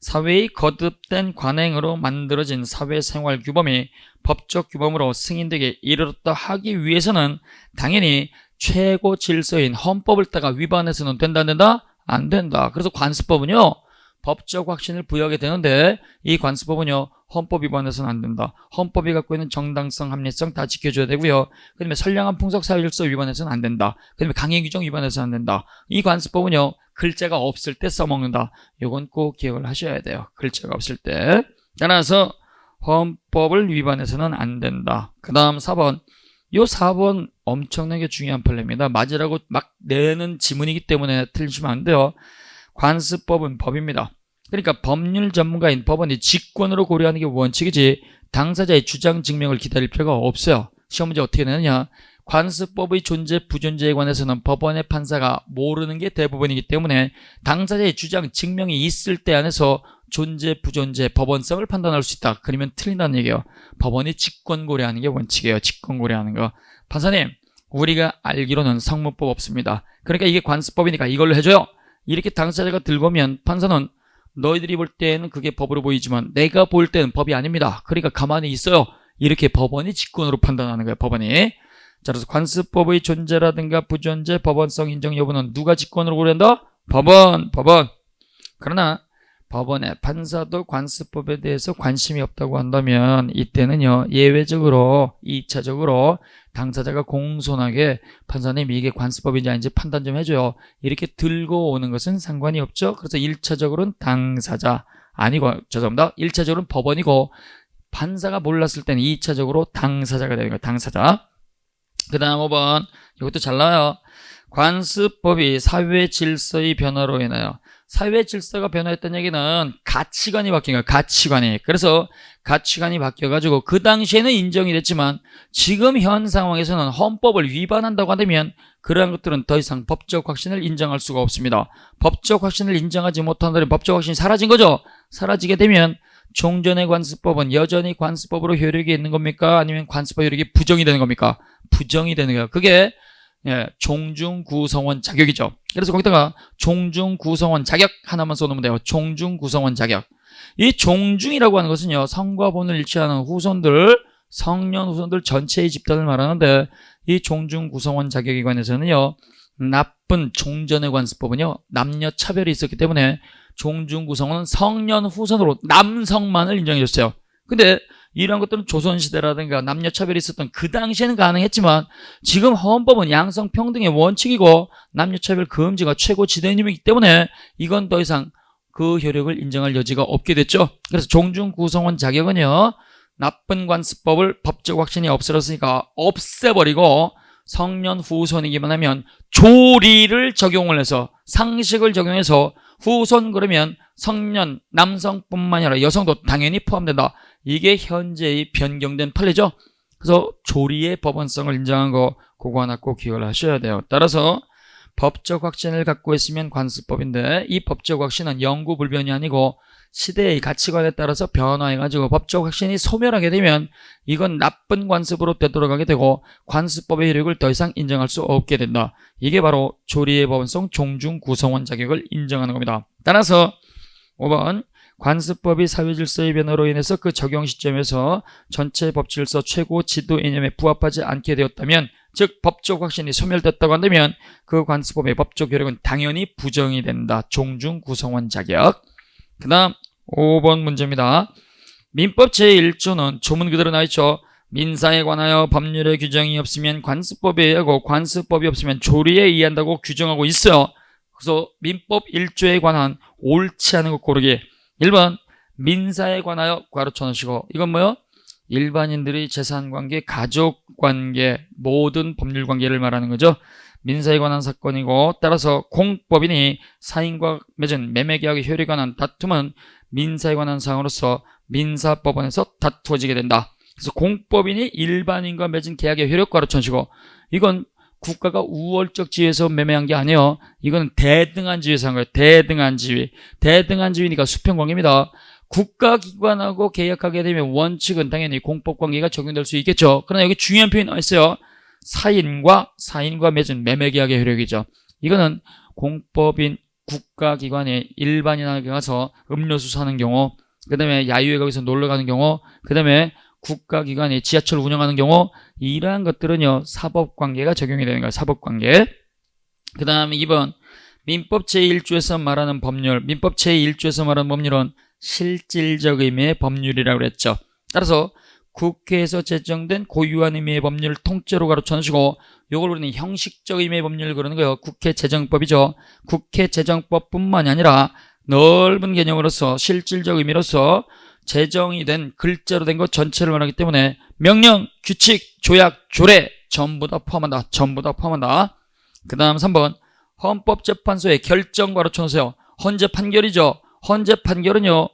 사회의 거듭된 관행으로 만들어진 사회생활 규범이 법적 규범으로 승인되게 이르렀다 하기 위해서는 당연히 최고 질서인 헌법을 따가 위반해서는 된다, 안 된다? 안 된다. 그래서 관습법은요, 법적 확신을 부여하게 되는데 이 관습법은요, 헌법 위반해서는 안 된다. 헌법이 갖고 있는 정당성, 합리성 다 지켜줘야 되고요. 그 다음에 선량한 풍속 사회질서 위반해서는 안 된다. 그 다음에 강행규정 위반해서는 안 된다. 이 관습법은요, 글자가 없을 때 써먹는다. 이건 꼭 기억을 하셔야 돼요. 글자가 없을 때. 따라서 헌법을 위반해서는 안 된다. 그 다음 4번. 이 4번 엄청나게 중요한 판례입니다. 맞으라고 막 내는 지문이기 때문에 틀리시면 안 돼요. 관습법은 법입니다. 그러니까 법률 전문가인 법원이 직권으로 고려하는 게 원칙이지 당사자의 주장 증명을 기다릴 필요가 없어요. 시험 문제 어떻게 내느냐. 관습법의 존재 부존재에 관해서는 법원의 판사가 모르는 게 대부분이기 때문에 당사자의 주장 증명이 있을 때 안에서 존재 부존재 법원성을 판단할 수 있다. 그러면 틀린다는 얘기예요. 법원이 직권 고려하는 게 원칙이에요. 직권 고려하는 거. 판사님, 우리가 알기로는 성문법 없습니다. 그러니까 이게 관습법이니까 이걸로 해줘요. 이렇게 당사자가 들고 오면 판사는 너희들이 볼 때는 그게 법으로 보이지만 내가 볼 때는 법이 아닙니다. 그러니까 가만히 있어요. 이렇게 법원이 직권으로 판단하는 거예요. 법원이. 자, 그래서 관습법의 존재라든가 부존재, 법원성 인정 여부는 누가 직권으로 고려한다? 법원. 그러나 법원의 판사도 관습법에 대해서 관심이 없다고 한다면 이때는요, 예외적으로 2차적으로 당사자가 공손하게 판사님 이게 관습법인지 아닌지 판단 좀 해줘요. 이렇게 들고 오는 것은 상관이 없죠. 그래서 1차적으로는 당사자 아니고, 죄송합니다. 1차적으로는 법원이고 판사가 몰랐을 때는 2차적으로 당사자가 되는 거예요. 당사자. 그 다음 5번. 이것도 잘 나와요. 관습법이 사회 질서의 변화로 인하여, 사회 질서가 변화했다는 얘기는 가치관이 바뀐 거예요. 가치관이. 그래서 가치관이 바뀌어가지고 그 당시에는 인정이 됐지만 지금 현 상황에서는 헌법을 위반한다고 한다면 그러한 것들은 더 이상 법적 확신을 인정할 수가 없습니다. 법적 확신을 인정하지 못한다면 법적 확신이 사라진 거죠. 사라지게 되면 종전의 관습법은 여전히 관습법으로 효력이 있는 겁니까? 아니면 관습법 효력이 부정이 되는 겁니까? 부정이 되는 거예요. 그게 종중구성원 자격이죠. 그래서 거기다가 종중구성원 자격 하나만 써놓으면 돼요. 종중구성원 자격. 이 종중이라고 하는 것은요, 성과 본을 일치하는 후손들, 성년 후손들 전체의 집단을 말하는데, 이 종중구성원 자격에 관해서는요, 나쁜 종전의 관습법은요, 남녀 차별이 있었기 때문에 종중구성원은 성년 후손으로 남성만을 인정해줬어요. 근데 이런 것들은 조선시대라든가 남녀차별이 있었던 그 당시에는 가능했지만 지금 헌법은 양성평등의 원칙이고 남녀차별 금지가 최고 지대님이기 때문에 이건 더 이상 그 효력을 인정할 여지가 없게 됐죠. 그래서 종중구성원 자격은요, 나쁜 관습법을 법적 확신이 없어졌으니까 없애버리고 성년 후손이기만 하면 조리를 적용을 해서, 상식을 적용해서 후손 그러면 성년 남성뿐만 아니라 여성도 당연히 포함된다. 이게 현재의 변경된 판례죠. 그래서 조리의 법원성을 인정한 거, 그거 하나 꼭 기억을 하셔야 돼요. 따라서 법적 확신을 갖고 있으면 관습법인데 이 법적 확신은 영구불변이 아니고 시대의 가치관에 따라서 변화해가지고 법적 확신이 소멸하게 되면 이건 나쁜 관습으로 되돌아가게 되고 관습법의 효력을 더 이상 인정할 수 없게 된다. 이게 바로 조리의 법원성 종중구성원 자격을 인정하는 겁니다. 따라서 5번 관습법이 사회질서의 변화로 인해서 그 적용 시점에서 전체 법질서 최고 지도 이념에 부합하지 않게 되었다면, 즉 법적 확신이 소멸됐다고 한다면 그 관습법의 법적 효력은 당연히 부정이 된다. 종중 구성원 자격. 그 다음 5번 문제입니다. 민법 제1조는 조문 그대로 나와있죠. 민사에 관하여 법률의 규정이 없으면 관습법에 의하고 관습법이 없으면 조리에 의한다고 규정하고 있어요. 그래서 민법 1조에 관한 옳지 않은 것 고르기. 1번 민사에 관하여 괄호 쳐놓으시고, 이건 뭐요? 일반인들의 재산관계, 가족관계, 모든 법률관계를 말하는 거죠. 민사에 관한 사건이고, 따라서 공법인이 사인과 맺은 매매계약의 효력에 관한 다툼은 민사에 관한 사항으로서 민사법원에서 다투어지게 된다. 그래서 공법인이 일반인과 맺은 계약의 효력과로 쳐주고, 이건 국가가 우월적 지위에서 매매한 게 아니에요. 이거는 대등한 지위에서 한 거예요. 대등한 지위. 대등한 지위니까 수평관계입니다. 국가기관하고 계약하게 되면 원칙은 당연히 공법관계가 적용될 수 있겠죠. 그러나 여기 중요한 표현이 나와 있어요. 사인과 맺은 매매계약의 효력이죠. 이거는 공법인 국가기관에 일반인에게 가서 음료수 사는 경우, 그 다음에 야유회 가서 놀러 가는 경우, 그 다음에 국가기관이 지하철 운영하는 경우, 이러한 것들은요 사법관계가 적용이 되는 거예요. 사법관계. 그 다음에 2번 민법 제1조에서 말하는 법률. 민법 제1조에서 말하는 법률은 실질적 의미의 법률이라고 그랬죠. 따라서 국회에서 제정된 고유한 의미의 법률을 통째로 가로쳐놓으시고, 요걸 우리는 형식적 의미의 법률을 그러는 거예요. 국회 제정법이죠. 국회 제정법뿐만이 아니라 넓은 개념으로서 실질적 의미로서 제정이 된 글자로 된 것 전체를 말하기 때문에 명령, 규칙, 조약, 조례 전부 다 포함한다. 전부 다 포함한다. 그 다음 3번 헌법재판소의 결정 가로쳐놓으세요. 헌재 판결이죠. 헌재 판결은요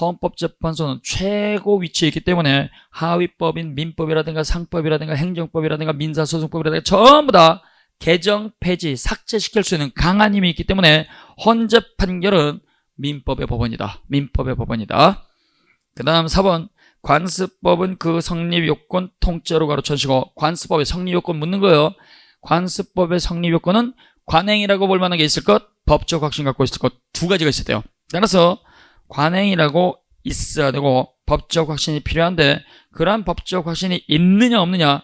헌법재판소는 최고 위치에 있기 때문에 하위법인 민법이라든가 상법이라든가 행정법이라든가 민사소송법이라든가 전부 다 개정, 폐지, 삭제시킬 수 있는 강한 힘이 있기 때문에 헌재 판결은 민법의 법원이다. 민법의 법원이다. 그 다음 4번 관습법은 그 성립요건 통째로 가로쳐주시고, 관습법의 성립요건 묻는 거예요. 관습법의 성립요건은 관행이라고 볼 만한 게 있을 것, 법적 확신 갖고 있을 것, 두 가지가 있어야 돼요. 따라서 관행이라고 있어야 되고 법적 확신이 필요한데, 그러한 법적 확신이 있느냐 없느냐.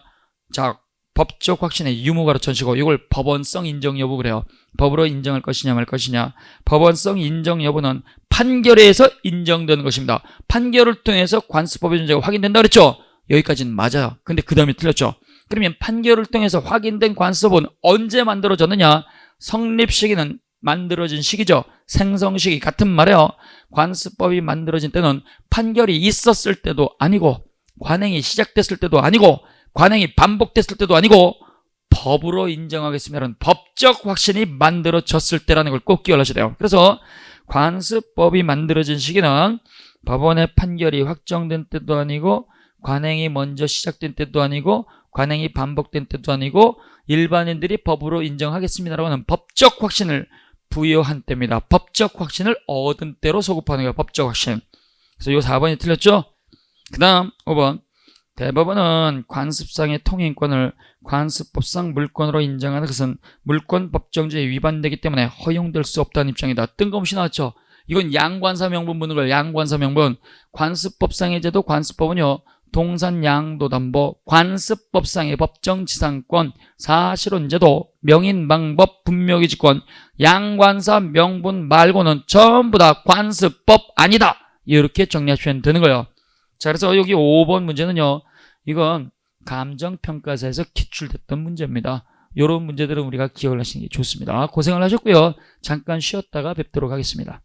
자, 법적 확신의 유무 가르쳐주시고, 이걸 법원성 인정 여부 그래요. 법으로 인정할 것이냐 말 것이냐. 법원성 인정 여부는 판결에 의해서 인정되는 것입니다. 판결을 통해서 관습법의 존재가 확인된다 그랬죠. 여기까지는 맞아요. 근데 그 다음에 틀렸죠. 그러면 판결을 통해서 확인된 관습법은 언제 만들어졌느냐. 성립 시기는 만들어진 시기죠. 생성 시기. 같은 말이에요. 관습법이 만들어진 때는 판결이 있었을 때도 아니고, 관행이 시작됐을 때도 아니고, 관행이 반복됐을 때도 아니고, 법으로 인정하겠습니다는 법적 확신이 만들어졌을 때라는 걸 꼭 기억하셔야 돼요. 그래서 관습법이 만들어진 시기는 법원의 판결이 확정된 때도 아니고, 관행이 먼저 시작된 때도 아니고, 관행이 반복된 때도 아니고, 일반인들이 법으로 인정하겠습니다라고 하는 법적 확신을 부여한 때입니다. 법적 확신을 얻은 때로 소급하는 거예요. 법적 확신. 그래서 이 4번이 틀렸죠. 그 다음 5번 대법원은 관습상의 통행권을 관습법상 물권으로 인정하는 것은 물권 법정주의에 위반되기 때문에 허용될 수 없다는 입장이다. 뜬금없이 나왔죠. 이건 양관사 명분 묻는 거예요. 양관사 명분. 관습법상의 제도 관습법은요 동산 양도담보 관습법상의 법정지상권 사실혼제도 명인 방법 분묘기지권 양관사 명분 말고는 전부 다 관습법 아니다. 이렇게 정리하시면 되는 거예요. 자, 그래서 여기 5번 문제는요 이건 감정평가사에서 기출됐던 문제입니다. 이런 문제들은 우리가 기억을 하시는 게 좋습니다. 고생을 하셨고요. 잠깐 쉬었다가 뵙도록 하겠습니다.